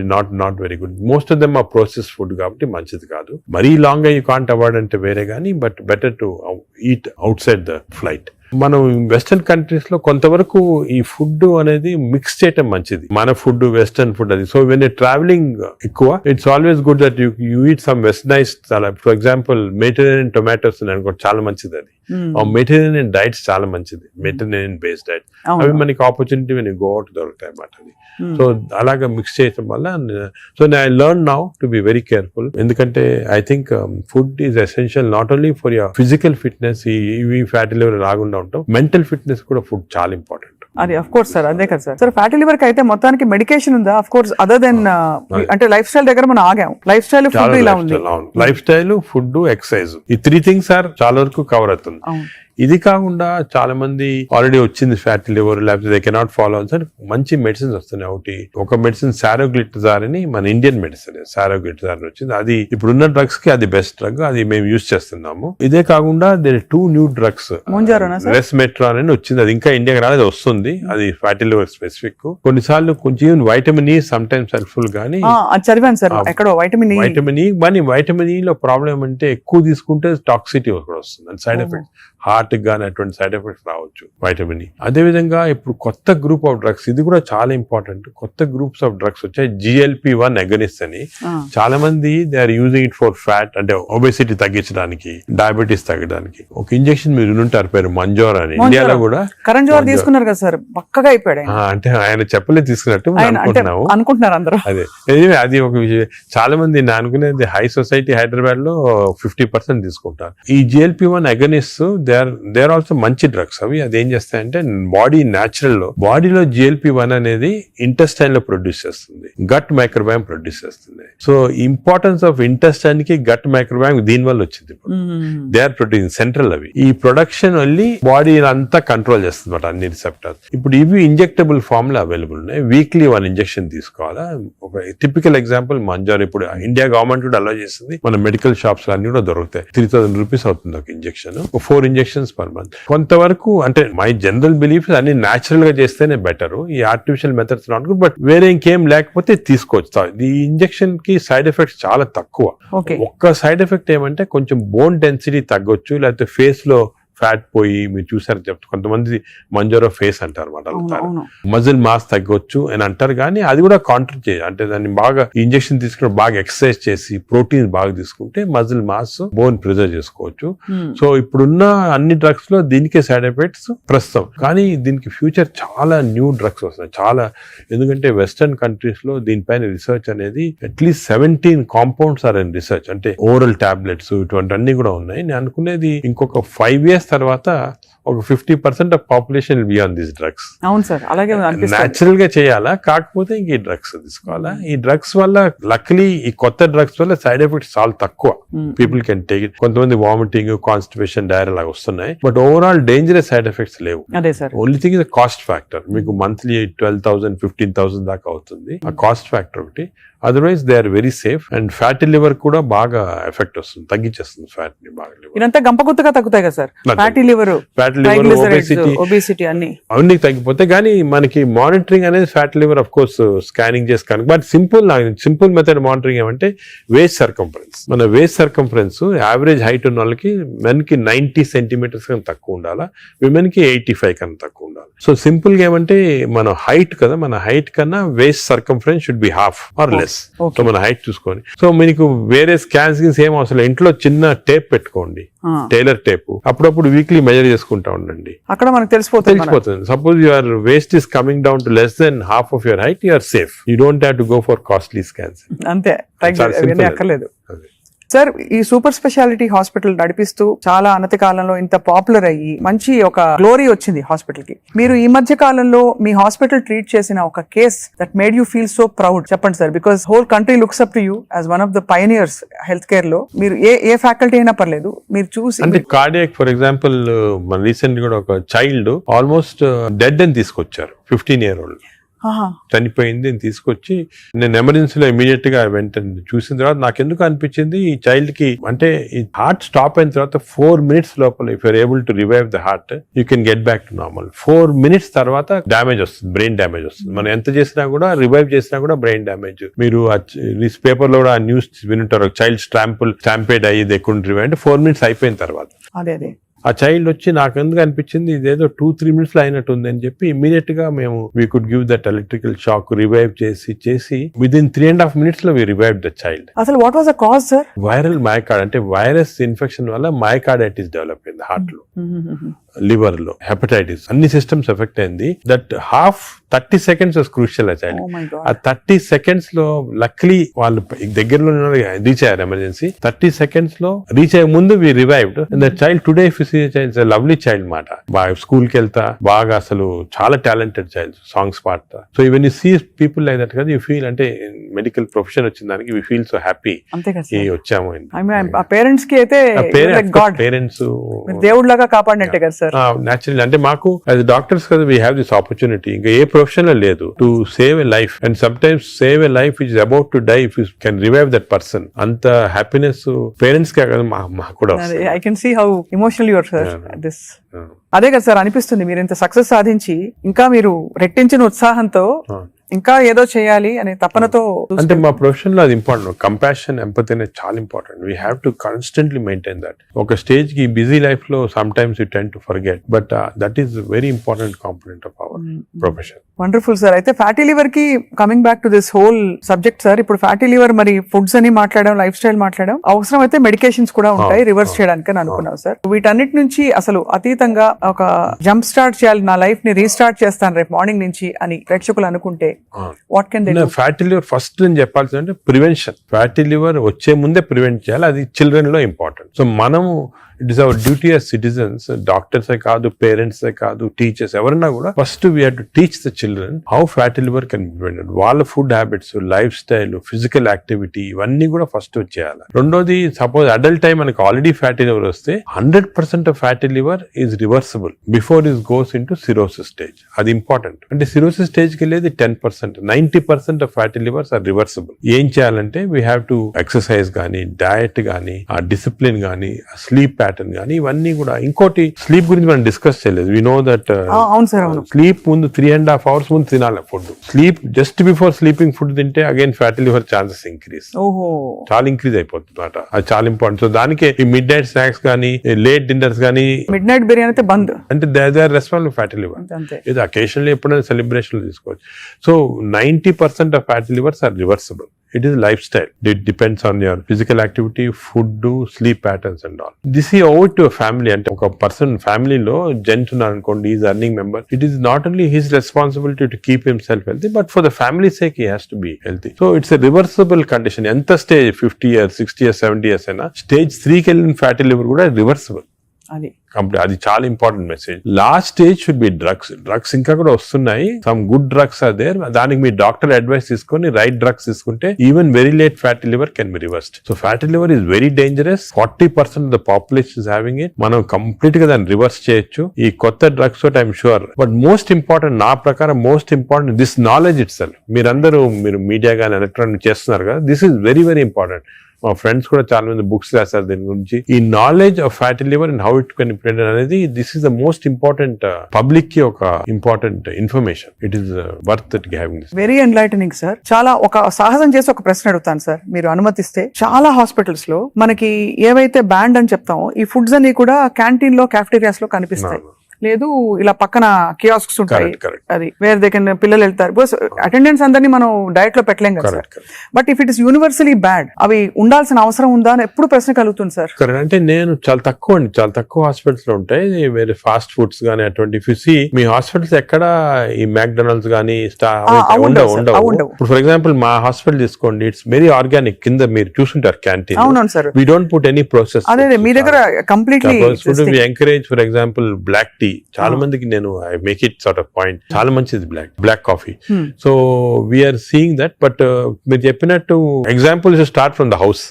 not very good. Most of them are process food కాబట్టి మంచిది కాదు. మరీ long you can't avoid అంటే వేరే కానీ, but better to eat out side the flight. మనం western countries లో కొంతవరకు ఈ ఫుడ్ అనేది మిక్స్ చేయటం మంచిది, మన ఫుడ్ వెస్టర్న్ ఫుడ్ అది. సో వెన్ ట్రావెలింగ్ ఎక్కువ, it's always good that you eat some westernise. For example Mediterranean tomatoes అనుకో, చాలా మంచిది అది. మెడిటరేనియన్ డైట్స్ చాలా మంచిది, మెడిటరేనియన్ బేస్డ్ డైట్. అవి మనకి ఆపర్చునిటీ వెన్ గో అవుట్ దొరుకుతాయి అన్నమాట అది. సో అలాగా మిక్స్ చేయటం వల్ల, so I learn now to be very careful. ఎందుకంటే I think food is essential not only for your physical fitness, ఈ ఫ్యాటీ లివర్ రాకుండా ఉంటాం, మెంటల్ ఫిట్నెస్ కూడా ఫుడ్ చాలా ఇంపార్టెంట్. అది అఫ్ కోర్స్ సార్, అదే కదా సార్. సార్ ఫ్యాటీ లివర్ కి అయితే మొత్తానికి మెడికేషన్ ఉందా? అఫ్ కోర్స్ అదర్ దెన్ అంటే లైఫ్ స్టైల్ దగ్గర మనం ఆగాం. లైఫ్ స్టైల్ ఫుడ్ ఇలా ఉంది. లైఫ్ స్టైల్, ఫుడ్, ఎక్సర్సైజ్, ఈ 3 things ఆర్ చాలా వరకు కవర్ అవుతుంది. ఇది కాకుండా చాలా మంది ఆల్రెడీ వచ్చింది ఫ్యాటీ లివర్, లేకపోతే దే కెనాట్ ఫాలో అని మంచి మెడిసిన్స్ వస్తున్నాయి. ఒకటి ఒక మెడిసిన్ సారోగ్లిటజార్ అని, మన ఇండియన్ మెడిసిన్ సారోగ్లిటజార్ వచ్చింది. అది ఇప్పుడున్న డ్రగ్స్ కి అది బెస్ట్ డ్రగ్, అది మేము యూజ్ చేస్తున్నాము. ఇదే కాకుండా దేర్ 2 new drugs, రెస్మెట్రాన్ అని వచ్చింది, అది ఇంకా ఇండియాకి రాలేదు, వస్తుంది. అది ఫ్యాటీ లివర్ స్పెసిఫిక్. కొన్నిసార్లు కొంచెం vitamin E some times helpful గానీ, చదివాను సార్ ఎక్కడో వైటమిన్ ఈ. కానీ వైటమిన్ ఈ లో ప్రాబ్లం అంటే ఎక్కువ తీసుకుంటే టాక్సిటీ కూడా వస్తుంది, అండ్ సైడ్ ఎఫెక్ట్, హార్ట్ గానీ అటువంటి సైడ్ ఎఫెక్ట్స్ రావచ్చు వైటమిన్ ఈ. అదే విధంగా ఇప్పుడు కొత్త గ్రూప్ ఆఫ్ డ్రగ్స్, ఇది కూడా చాలా ఇంపార్టెంట్. కొత్త గ్రూప్స్ ఆఫ్ డ్రగ్స్ వచ్చాయి, GLP-1 అగనిస్ట్ అని. చాలా మంది they are using it for fat, అంటే ఒబెసిటీ తగ్గించడానికి, డయాబెటీస్ తగ్గడానికి. ఒక ఇంజెక్షన్ మీరు వినుంటారు, పేరు మంజోర్ అని. ఇండియాలో కూడా కరణ్ జోహర్ తీసుకున్నారు కదా సార్, పక్కగా అయిపోయాడు. అంటే ఆయన చెప్పలే తీసుకున్నట్టు అనుకుంటున్నారు అందరూ. అదే అది ఒక విషయం. చాలా మంది నేను అనుకునేది హై సొసైటీ హైదరాబాద్ లో 50% తీసుకుంటారు ఈ GLP-1 agonist. They are also మంచి డ్రగ్స్ అవి. అది ఏం చేస్తాయంటే బాడీ న్యాచురల్ లో, బాడీలో GLP-1 అనేది ఇంటెస్టైన్ లో ప్రొడ్యూస్ చేస్తుంది, గట్ మైక్రోబయామ్ ప్రొడ్యూస్ చేస్తుంది. సో ఇంపార్టెన్స్ ఆఫ్ ఇంటెస్టైన్ కి గట్ మైక్రోబయామ్ దీని వల్ల వచ్చింది. దే ఆర్ ప్రొడ్యూసింగ్ సెంట్రల్, అవి ఈ ప్రొడక్షన్ వెళ్ళి బాడీ అంతా కంట్రోల్ చేస్తుంది అన్నమాట, అన్ని రిసెప్టర్స్. ఇప్పుడు ఇవి ఇంజెక్టబుల్ ఫామ్ లో అవైలబుల్ ఉన్నాయి, వీక్లీ 1 ఇంజెక్షన్ తీసుకోవాలా. ఒక టిపికల్ ఎగ్జాంపుల్ మంజోర్, ఇప్పుడు ఇండియా గవర్నమెంట్ కూడా అలో చేస్తుంది, మన మెడికల్ షాప్స్ అన్ని కూడా దొరుకుతాయి. 3000 రూపీస్ అవుతుంది ఒక ఇంజెక్షన్, 4 ఇంజెక్షన్స్ పర్ మంత్. కొంతవరకు అంటే మై జనరల్ బిలీఫ్ అన్ని న్యాచురల్ గా చేస్తేనే బెటర్, ఈ artificial methods not good. But వేరే ఇంకేం లేకపోతే తీసుకోవచ్చు. ఈ ఇంజెక్షన్ కి సైడ్ ఎఫెక్ట్స్ చాలా తక్కువ. ఒక్క సైడ్ ఎఫెక్ట్ ఏమంటే కొంచెం బోన్ డెన్సిటీ తగ్గొచ్చు, లేకపోతే ఫేస్ లో ఫ్యాట్ పోయి, మీరు చూసారు చెప్తే కొంతమంది మంజోరో ఫేస్ అంటారు అన్నమాట, మజిల్ మాస్ తగ్గొచ్చు అని అంటారు. కానీ అది కూడా కాంట్రీ చేయాలి, అంటే దాన్ని బాగా ఇంజెక్షన్ తీసుకుని బాగా ఎక్సర్సైజ్ చేసి ప్రోటీన్స్ బాగా తీసుకుంటే మజిల్ మాస్, బోన్ ప్రిజర్వ్ చేసుకోవచ్చు. సో ఇప్పుడున్న అన్ని డ్రగ్స్ లో దీనికే సైడ్ ఎఫెక్ట్స్ ప్రస్తుతం. కానీ దీనికి ఫ్యూచర్ చాలా న్యూ డ్రగ్స్ వస్తున్నాయి చాలా. ఎందుకంటే వెస్టర్న్ కంట్రీస్ లో దీనిపైన రీసెర్చ్ అనేది at least 17 compounds are in research, అంటే ఓరల్ టాబ్లెట్స్ ఇటువంటి అన్ని కూడా ఉన్నాయి. నేను అనుకునేది ఇంకొక 5 years తర్వాత ఒక 50% of population will be on these drugs. అవును సార్, అలాగే న్యాచురల్ గా చేయాలా, కాకపోతే ఇంక ఈ డ్రగ్స్ తీసుకోవాలా. ఈ డ్రగ్స్ వల్ల లక్లీ ఈ కొత్త డ్రగ్స్ వల్ల సైడ్ ఎఫెక్ట్స్ చాలా తక్కువ, పీపుల్ కెన్ టేక్ ఇట్. కొంతమంది వామిటింగ్, కాన్స్టిపేషన్, డైరియా లాగా వస్తున్నాయి, but overall dangerous side effects లేవు. Only thing is cost factor. మీకు మంత్లీ 12,000 15,000 దాకా అవుతుంది, ఆ కాస్ట్ ఫ్యాక్టర్ ఒకటి. Otherwise they are very safe. And fatty liver కూడా బాగా ఎఫెక్ట్ వస్తుంది, తగ్గించేస్తుంది ఫ్యాట్ ని బాగా. ఇదంతా గంపగుత్తగా తగ్గుతాయి కదా సార్, ఫ్యాటీ లివర్, ఒబేసిటీ అన్ని తగ్గిపోతాయి. కానీ మనకి మానిటరింగ్ అనేది fatty liver of course scanning చేసి కనుక, బట్ సింపుల్ మెథడ్ మానిటరింగ్ ఏమంటే వేస్ట్ సర్కంఫరెన్స్. మన వేస్ట్ సర్కంఫరెన్స్ యావరేజ్ హైట్ ఉన్న వాళ్ళకి మెన్ కి 90 centimeters కన్నా తక్కువ ఉండాలా, విమెన్ కి 85 కన్నా తక్కువ ఉండాలి. సో సింపుల్ గా ఏమంటే మన హైట్ కదా, మన హైట్ కన్నా waist circumference should be half or less. So మన హైట్ చూసుకొని, సో మీకు వేరే స్కాన్స్ ఏం అవసరం, ఇంట్లో చిన్న టేప్ పెట్టుకోండి, టైలర్ టేప్, అప్పుడప్పుడు వీక్లీ మెజర్ చేసుకుంటా ఉండండి, అక్కడ మనకు తెలిసిపోతుంది. Suppose your waist is coming down to less than half of your height, you're safe. You don't have to go for costly scans. అంతే, అక్కర్లేదు. సార్, ఈ సూపర్ స్పెషాలిటీ హాస్పిటల్ నడిపిస్తూ చాలా అనతి కాలంలో ఇంత పాపులర్ అయ్యి మంచి ఒక గ్లోరీ వచ్చింది హాస్పిటల్ కి. మీరు ఈ మధ్య కాలంలో మీ హాస్పిటల్ ట్రీట్ చేసిన ఒక case that made you feel so proud చెప్పండి sir, because whole country looks up to you as one of the pioneers health care లో. మీరు ఏ ఫ్యాకల్టీ అయినా పర్లేదు, మీరు చూసి. అంటే కార్డియాక్ ఫర్ ఎగ్జాంపుల్, మన రీసెంట్ కూడా ఒక చైల్డ్ ఆల్మోస్ట్ డెడ్ అని తీసుకొచ్చారు, 15 year old చనిపోయింది అని తీసుకొచ్చి నేను ఎమర్జెన్సీలో ఇమీడియట్ గా వెంటనే చూసిన తర్వాత నాకు ఎందుకు అనిపించింది, ఈ చైల్డ్ కి అంటే ఈ హార్ట్ స్టాప్ అయిన తర్వాత 4 minutes లోపల if you're able to revive the heart you can get back to normal. 4 minutes తర్వాత డ్యామేజ్ వస్తుంది, బ్రెయిన్ డ్యామేజ్ వస్తుంది. మనం ఎంత చేసినా కూడా, రివైవ్ చేసినా కూడా బ్రెయిన్ డ్యామేజ్. మీరు న్యూస్ పేపర్ లో కూడా ఆ న్యూస్ వినుంటారు, చైల్డ్ స్టాంపేడ్ అయ్యి ఎక్కువ రివైవ్ అంటే 4 minutes అయిపోయిన తర్వాత. అదే ఆ చైల్డ్ వచ్చి నాకు ఎందుకు అనిపించింది ఇదేదో 2-3 minutes లో అయినట్టు ఉంది అని చెప్పి ఇమీడియట్ గా మేము we could give that electrical shock, revive చేసి విదిన్ 3.5 minutes లో వి రివైవ్ ద చైల్డ్. అసలు what was the cause sir? Viral myocard అంటే వైరస్ ఇన్ఫెక్షన్ వల్ల మయోకార్డైటిస్ డెవలప్ అయింది హార్ట్ లో, లివర్ లో, హెపటైటిస్, అన్ని సిస్టమ్స్ ఎఫెక్ట్ అయింది. That 30 seconds was crucial. ఆ చైల్డ్ ఆ 30 seconds లో లక్లీ వాళ్ళు దగ్గరలో రీచ్ అయ్యారు ఎమర్జెన్సీ. 30 seconds లో రీచ్ అయ్యే ముందు we revived. That child today child lovely child మాట, బాగా స్కూల్ కి వెళ్తా, బాగా అసలు చాలా టాలెంటెడ్ చైల్డ్, సాంగ్స్ పాడతా. So even you see people like that కదా, యూ ఫీల్ అంటే మెడికల్ ప్రొఫెషన్ వచ్చిన దానికి వీ ఫీల్ సో హ్యాపీ వచ్చాము. పేరెంట్స్ కి అయితే పేరెంట్స్ దేవుడు లాగా కాపాడినట్టే కదా సార్. నేచురల్ అంటే మాకు యాజ్ డాక్టర్స్ కదా వీ హ్యావ్ దిస్ ఆపర్చునిటీ, ఇంకా ఏ ప్రొఫెషన్ లో లేదు, to save a life. And sometimes save a life is about to die if you can revive that person. అంత హ్యాపీనెస్ పేరెంట్స్ కే కదా మాకు కూడా. I can see how emotional you are sir this. అదే కదా sir అనిపిస్తుంది, మీరు ఇంత సక్సెస్ సాధించి ఇంకా మీరు రెట్టించిన ఉత్సాహంతో ఇంకా ఏదో చేయాలి అనే తపనతో. అంటే మా ప్రొఫెషన్ లో అది ఇంపార్టెంట్, కంపాషన్, ఎంపతి అనేది చాలా important. We have to constantly maintain that. ఒక స్టేజ్ కి బిజీ లైఫ్ లో some times you tend to forget, but that is very important component of our profession. Wonderful sir. అయితే fatty liver కి coming back to this whole subject sir, ఇప్పుడు fatty liver మరి foods అని మాట్లాడడం, life style మాట్లాడడం, అవసరం అయితే medications కూడా ఉంటాయి రివర్స్ చేయడానికి అని అనుకున్నాం సార్. వీటన్నిటి నుంచి అసలు అతీతంగా ఒక జంప్ స్టార్ట్ చేయాలి, నా లైఫ్ ని రీస్టార్ట్ చేస్తాను రేపు మార్నింగ్ నుంచి అని ప్రేక్షకులు అనుకుంటే what can they do? Fatty liver first నేను చెప్పాల్సిందంటే ప్రివెన్షన్. ఫ్యాటీ లివర్ వచ్చే ముందే ప్రివెంట్ చేయాలి, అది చిల్డ్రన్ లో ఇంపార్టెంట్. సో మనము it is our duty as citizens, డాక్టర్సే కాదు, పేరెంట్సే కాదు, టీచర్స్ ఎవరన్నా కూడా first we have to teach the children how fatty liver can be prevented. వాళ్ళ food habits, lifestyle, physical activity ఇవన్నీ కూడా ఫస్ట్ చేయాలి. రెండోది, సపోజ్ అడల్ట్ టైం మనకి ఆల్రెడీ ఫ్యాటీ లివర్ వస్తే 100% of fatty liver is reversible before is goes into cirrhosis stage. అది important. అంటే cirrhosis stage కి వెళ్ళేది 10%, 90% of fatty livers are reversible. ఏం చేయాలంటే వీ హ్యావ్ టు ఎక్సర్సైజ్ కానీ, డయట్ కానీ, ఆ డిసిప్లిన్ కానీ, స్లీప్ ప్యాటర్న్ కానీ, ఇవన్నీ కూడా. ఇంకోటి, స్లీప్ గురించి మనం డిస్కస్ చేయలేదు. వి నో దట్ స్లీప్ ముందు 3.5 hours ముందు తినాలి food. Sleep just before sleeping food తింటే again fatty liver chances increase, చాలా ఇంక్రీజ్ అయిపోతుంది అన్నమాట. అది చాలా ఇంపార్టెంట్. సో దానికి ఈ మిడ్ నైట్ స్నాక్స్ కానీ, లేట్ డిన్నర్స్ కానీ, మిడ్ నైట్ బిర్యానీ అయితే బంద్, అంటే they are responsible fatty liver. ఇది అకేషనల్లీ ఎప్పుడైనా సెలబ్రేషన్ తీసుకోవచ్చు. So 90% of fatty livers are reversible. It is lifestyle. It depends on your physical activity, food, sleep patterns and all. This is over to a family. And a person family lo gentunar ankondi is earning member. It is not only his responsibility to keep himself healthy, but for the family's sake he has to be healthy. So it's a reversible condition. Enta stage 50 years, 60 years, 70 years aina stage 3 ki ellin fatty liver kuda reversible. అది చాలా important message. Last stage should be drugs ఇంకా కూడా వస్తున్నాయి. Some good drugs are there. దానికి మీ doctor advice తీసుకొని right drugs తీసుకుంటే even very late fatty liver can be reversed. So fatty liver is very dangerous. 40% of the population is having it. మనం complete గా దాన్ని రివర్స్ చేయొచ్చు ఈ కొత్త డ్రగ్స్ తోటి, I'm sure. But most important, నా ప్రకారం most important this knowledge it self. మీరు మీడియా గానీ ఎలక్ట్రానిక్ చేస్తున్నారు కదా, this is very very important. మా ఫ్రెండ్స్ కూడా చాలా మంది బుక్స్ రాశారు దీని గురించి. ఈ knowledge of fatty liver and how it can prevent అనేది, this is the most important public కి ఒక important information. It is worth it having this. Very enlightening sir. చాలా ఒక సాహసం చేసి ఒక ప్రశ్న అడుగుతాను సార్, మీరు అనుమతిస్తే. చాలా హాస్పిటల్స్ లో మనకి ఏవైతే బ్యాండ్ అని చెప్తామో ఈ ఫుడ్స్ అన్ని కూడా క్యాంటీన్ లో, క్యాఫ్టేరియాస్ లో కనిపిస్తాయి. లేదు ఇలా పక్కన కియాస్క్స్ ఉంటాయి, Correct, correct. అది వేర్ దే కెన్ పిల్లలు వెళ్తారు. బికాస్ అటెండెన్స్ అందరినీ మనం డైట్ లో పెట్టలేం కదా sir. Correct, but if it is universally bad, అవి ఉండాల్సిన అవసరం ఉందా అని ఎప్పుడు ప్రశ్న కలుగుతుంది సార్. కరెక్ట్. అంటే నేను చాలా తక్కువ హాస్పిటల్స్ లో ఉంటాయి వేరే ఫాస్ట్ ఫుడ్స్ గానీ అటువంటి. మీ హాస్పిటల్స్ ఎక్కడ ఈ మ్యాక్డొనాల్డ్స్ గానీ ఉండవు sir, ఉండవు. ఉండవు. ఇప్పుడు ఫర్ ఎగ్జాంపుల్ మా హాస్పిటల్ తీసుకోండి, ఇట్స్ వెరీ ఆర్గానిక్. కింద మీరు చూసుంటారు క్యాంటీన్, అవునవును sir. We don't put any process. అదే మీ దగ్గర completely we encourage. For example black tea, చాలా మందికి నేను I make it sort of point, చాలా మంచిది black coffee. So we are seeing that. But మీరు చెప్పినట్టు example start from the house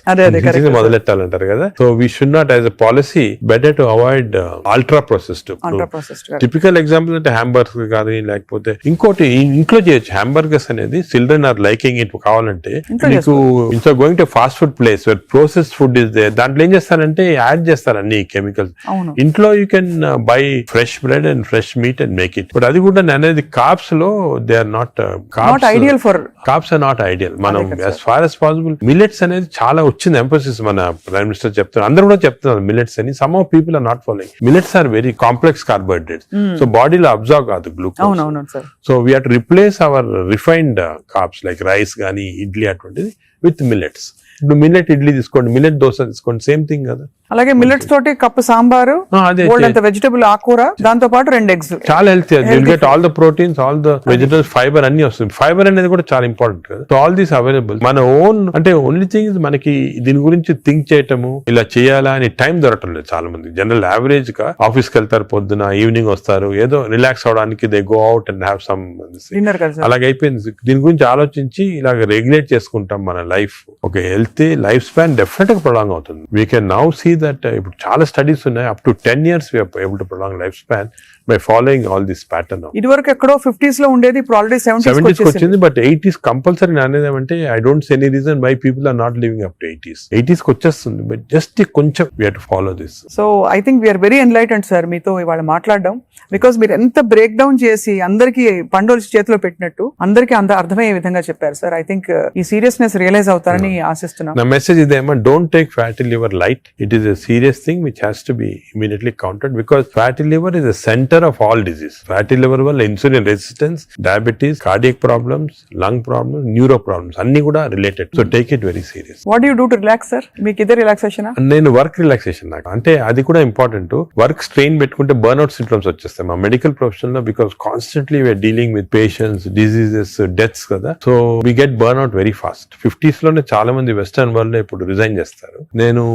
మొదలెట్టాలంటారు కదా. So we should not as a policy better to avoid ultra processed. Typical example అంటే hamburger కానీ, లేకపోతే ఇంకోటి ఇంట్లో చేయొచ్చు. హ్యాంబర్గర్స్ అనేది చిల్డ్రన్ ఆర్ లైకింగ్ ఇట్. కావాలంటే మీకు ఇంట్లో going to fast food place where processed food is there, దాంట్లో ఏం చేస్తారంటే యాడ్ చేస్తారు అన్ని కెమికల్స్. ఇంట్లో you can buy fresh bread and fresh meat and make it. But అది కూడా అనేది కార్బ్స్ లో they are not ideal for carbs are not ideal. మనం as far as possible millets అనేది చాలా వచ్చింది ఎంఫోసిస్. మన ప్రైమ్ మినిస్టర్ చెప్తున్నారు, అందరూ కూడా చెప్తున్నారు మిల్లెట్స్ అని. Some of people are not following. Millets are very complex carbohydrates, so బాడీలో అబ్జర్వ్ కాదు glucose. So we have to replace our refined carbs like rice కానీ ఇడ్లీ అటువంటిది విత్ మిల్లెట్స్. ఇప్పుడు మిల్లెట్ ఇడ్లీ తీసుకోండి, మిల్లెట్ దోశ తీసుకోండి, సేమ్ థింగ్ కదా. అలాగే మిల్లెట్స్ తోటి కప్పు సాంబారు, వెజిటబుల్ ఆకుకూర, దాంతో పాటు 2 eggs, చాలా healthy. You'll get all the proteins, all the vegetables, fibre అన్ని వస్తుంది. ఫైబర్ అనేది కూడా చాలా ఇంపార్టెంట్ కదా. So all these available. మన ఓన్ అంటే ఓన్లీ థింగ్ మనకి దీని గురించి థింక్ చేయటము, ఇలా చేయాలా అని టైం దొరకటం లేదు చాలా మంది. జనరల్ యావరేజ్ గా ఆఫీస్ కి వెళ్తారు, పొద్దున ఈవినింగ్ వస్తారు, ఏదో రిలాక్స్ అవడానికి they go out and have some dinner కదా. అలాగే అయిపోయింది. దీని గురించి ఆలోచించి ఇలాగ రెగ్యులేట్ చేసుకుంటాం మన లైఫ్. ఒక హెల్తీ లైఫ్ స్పాన్ డెఫినెట్ గా ప్రొలాంగ్ అవుతుంది. We can now see that ఇప్పుడు చాలా స్టడీస్ ఉన్నాయి, up to 10 years we are able to prolong lifespan by following all this pattern. ఇది వరకు ఎక్కడో 50s లో ఉండేది, ఇప్పుడు ఆల్రెడీ 70s వచ్చింది. బట్ 80s కంపల్సరీ అనేది అంటే I don't see any reason why people are not living up to 80s కి వచ్చేస్తుంది. బట్ జస్ట్ కొంచెం we have to follow this. So I think we're very enlightened sir మీతో ఇవాళ మాట్లాడడం. Because మీరు ఎంత బ్రేక్ డౌన్ చేసి అందరికి పండుగ చేతిలో పెట్టినట్టు అందరికి అర్థమయ్యే విధంగా చెప్పారు సార్. ఐ థింక్ ఈ సీరియస్నెస్ రియలైజ్ అవుతారని ఆశిస్తున్నాం. నా మెసేజ్ ఇదేమో, don't take fatty liver light. It is a serious thing which has to be immediately countered, because fatty liver is the center of all disease. Fatty liver వల్ల insulin resistance, diabetes, cardiac problems, lung problems, neuro problems అన్ని కూడా related. So take it very serious. What do you do to relax sir? మీకు ఇదే relaxation? నేను work relaxation నాకు అంటే అది కూడా ఇంపార్టెంట్. వర్క్ స్ట్రెయిన్ పెట్టుకుంటే బర్న్అవుట్ సింప్టమ్స్ వచ్చేస్తాయి మా మెడికల్ ప్రొఫెషన్ లో. Because constantly we are dealing with patients, diseases, deaths కదా. So we get burnout very fast. 50s లోనే చాలా మంది వెస్టర్న్ వరల్డ్ లో ఇప్పుడు రిజైన్ చేస్తారు. నేను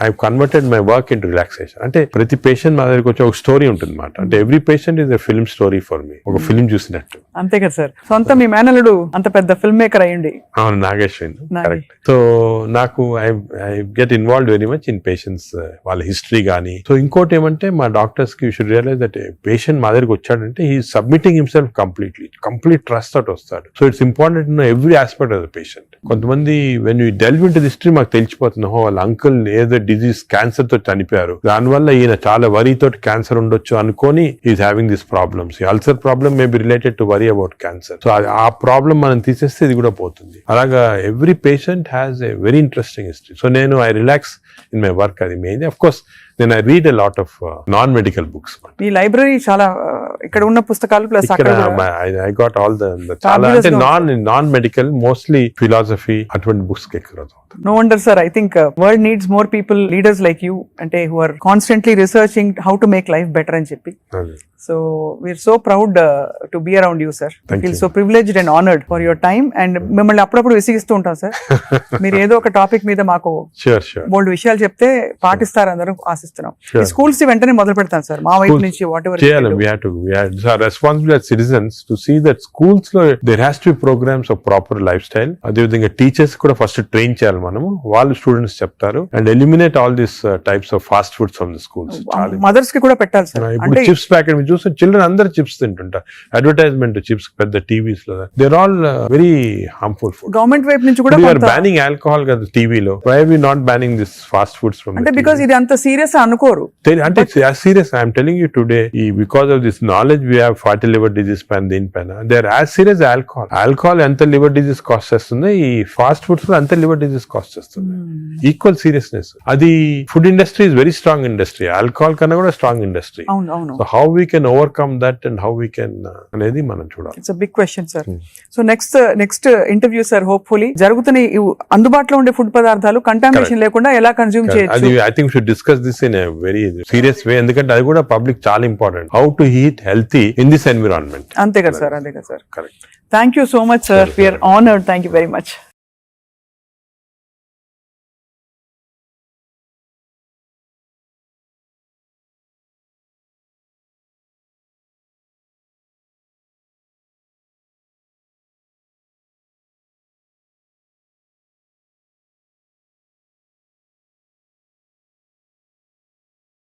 I converted my work in relaxation. అంటే ప్రతి పేషెంట్ మా దగ్గరికి వచ్చి ఒక స్టోరీ ఉంటుంది అన్నమాట. అంటే every patient is a film story for me. ఒక ఫిల్మ్ చూసినట్టు. అంతే కదా సార్. సొంత మీ మేనల్లుడు అంత పెద్ద ఫిల్మ్ మేకర్ అయ్యండి. అవును, నాగేశ్వరి. కరెక్ట్. సో నాకు I get involved very much in patients, వాళ్ళ హిస్టరీ కానీ. సో ఇంకోటి ఏమంటే మా డాక్టర్స్ కి you should realise that patient మా దగ్గరికి వచ్చాడంటే he submitting himself complete trust తోటి వస్తాడు. So it's important to know every aspect of the patient. కొంతమంది when you delve into the history మాకు తెలిసిపోతుంది, వాళ్ళ అంకుల్ ఏదో డిజీజ్ క్యాన్సర్ తో చనిపోయారు, దానివల్ల ఈయన చాలా వరీ తోటి క్యాన్సర్ ఉండొచ్చు అనుకొని is having this problems. Ulcer problem may be related to worry about cancer. So ఆ ప్రాబ్లమ్ మనం తీసేస్తే ఇది కూడా పోతుంది. అలాగా every patient has a very interesting history. So నేను I relax in my work. అది మెయిన్. అఫ్ కోర్స్ నేను I read a lot of non medical books. ఈ లైబ్రరీ చాలా ఇక్కడ ఉన్న పుస్తకాలు plus I got all the చాలా అంటే నాన్ మెడికల్, మోస్ట్లీ ఫిలాసఫీ అటువంటి బుక్స్ ఎక్కువ. No wonder sir, I think world needs more people, leaders like you, ante who are constantly researching how to make life better అని చెప్పి. So we're so proud to be around you sir. I feel so privileged and honored for your time. And మిమ్మల్ని అప్పుడప్పుడు విసిగిస్తూ ఉంటాం sir. మీరు ఏదో ఒక topic మీద మాకు బోల్డ్ విషయాలు చెప్తే పాటిస్తారు అందరూ ఆశిస్తున్నాం. ఈ స్కూల్స్ వెంటనే మొదలు పెడతాం సార్ మా వైపు నుంచి. What ever we are responsible as citizens to see that schools లో there has to be programs of proper lifestyle. అదే విధంగా టీచర్స్ కూడా ఫస్ట్ ట్రైన్ చేయాలి మనము. వాళ్ళు స్టూడెంట్స్ చెప్తారు and eliminate all this types of fast foods from the schools. Mothers కి కూడా పెట్టాలి సార్. ఇప్పుడు చిప్స్ ప్యాకెట్ మీరు చూస్తే చిల్డ్రన్ అందరూ చిప్స్ తింటుంటారు. అడ్వర్టైజ్మెంట్ చిప్స్ పెద్ద టీవీస్ లో, they are all very harmful food. Government వైపు నుంచి కూడా we are banning alcohol కదా టీవీలో. why are we not banning this fast foods from? అంటే బికాజ్ ఇది అంత సీరియస్ సీరియస్ అనుకోరు. అంటే serious I'm telling you today ఈ because of this knowledge we have fatty liver disease పైన దీనిపైన they are as serious alcohol ఎంత liver disease cause చేస్తుంది, ఈ ఫాస్ట్ ఫుడ్స్ లో అంత లివర్ డిజీస్ కాస్ట్ చేస్తుంది. Equal seriousness. అది food industry is very strong industry, alcohol కన్నా కూడా strong industry. So how we can overcome that and how we can అనేది మనం చూడాలి. It's big question sir. So next interview sir, hopefully జరుగుతున్న ఈ అందుబాటులో ఉండే ఫుడ్ పదార్థాలు కంటామినేషన్ లేకుండా ఎలా కన్జ్యూమ్ చేయొచ్చు. అది I think should discuss this in a very serious way, ఎందుకంటే అది కూడా పబ్లిక్ చాలా important. How to eat healthy in this environment. అంతే కదా సార్, అంతే కదా sir. Correct. Thank you so much sir, we're honoured. Thank you very much.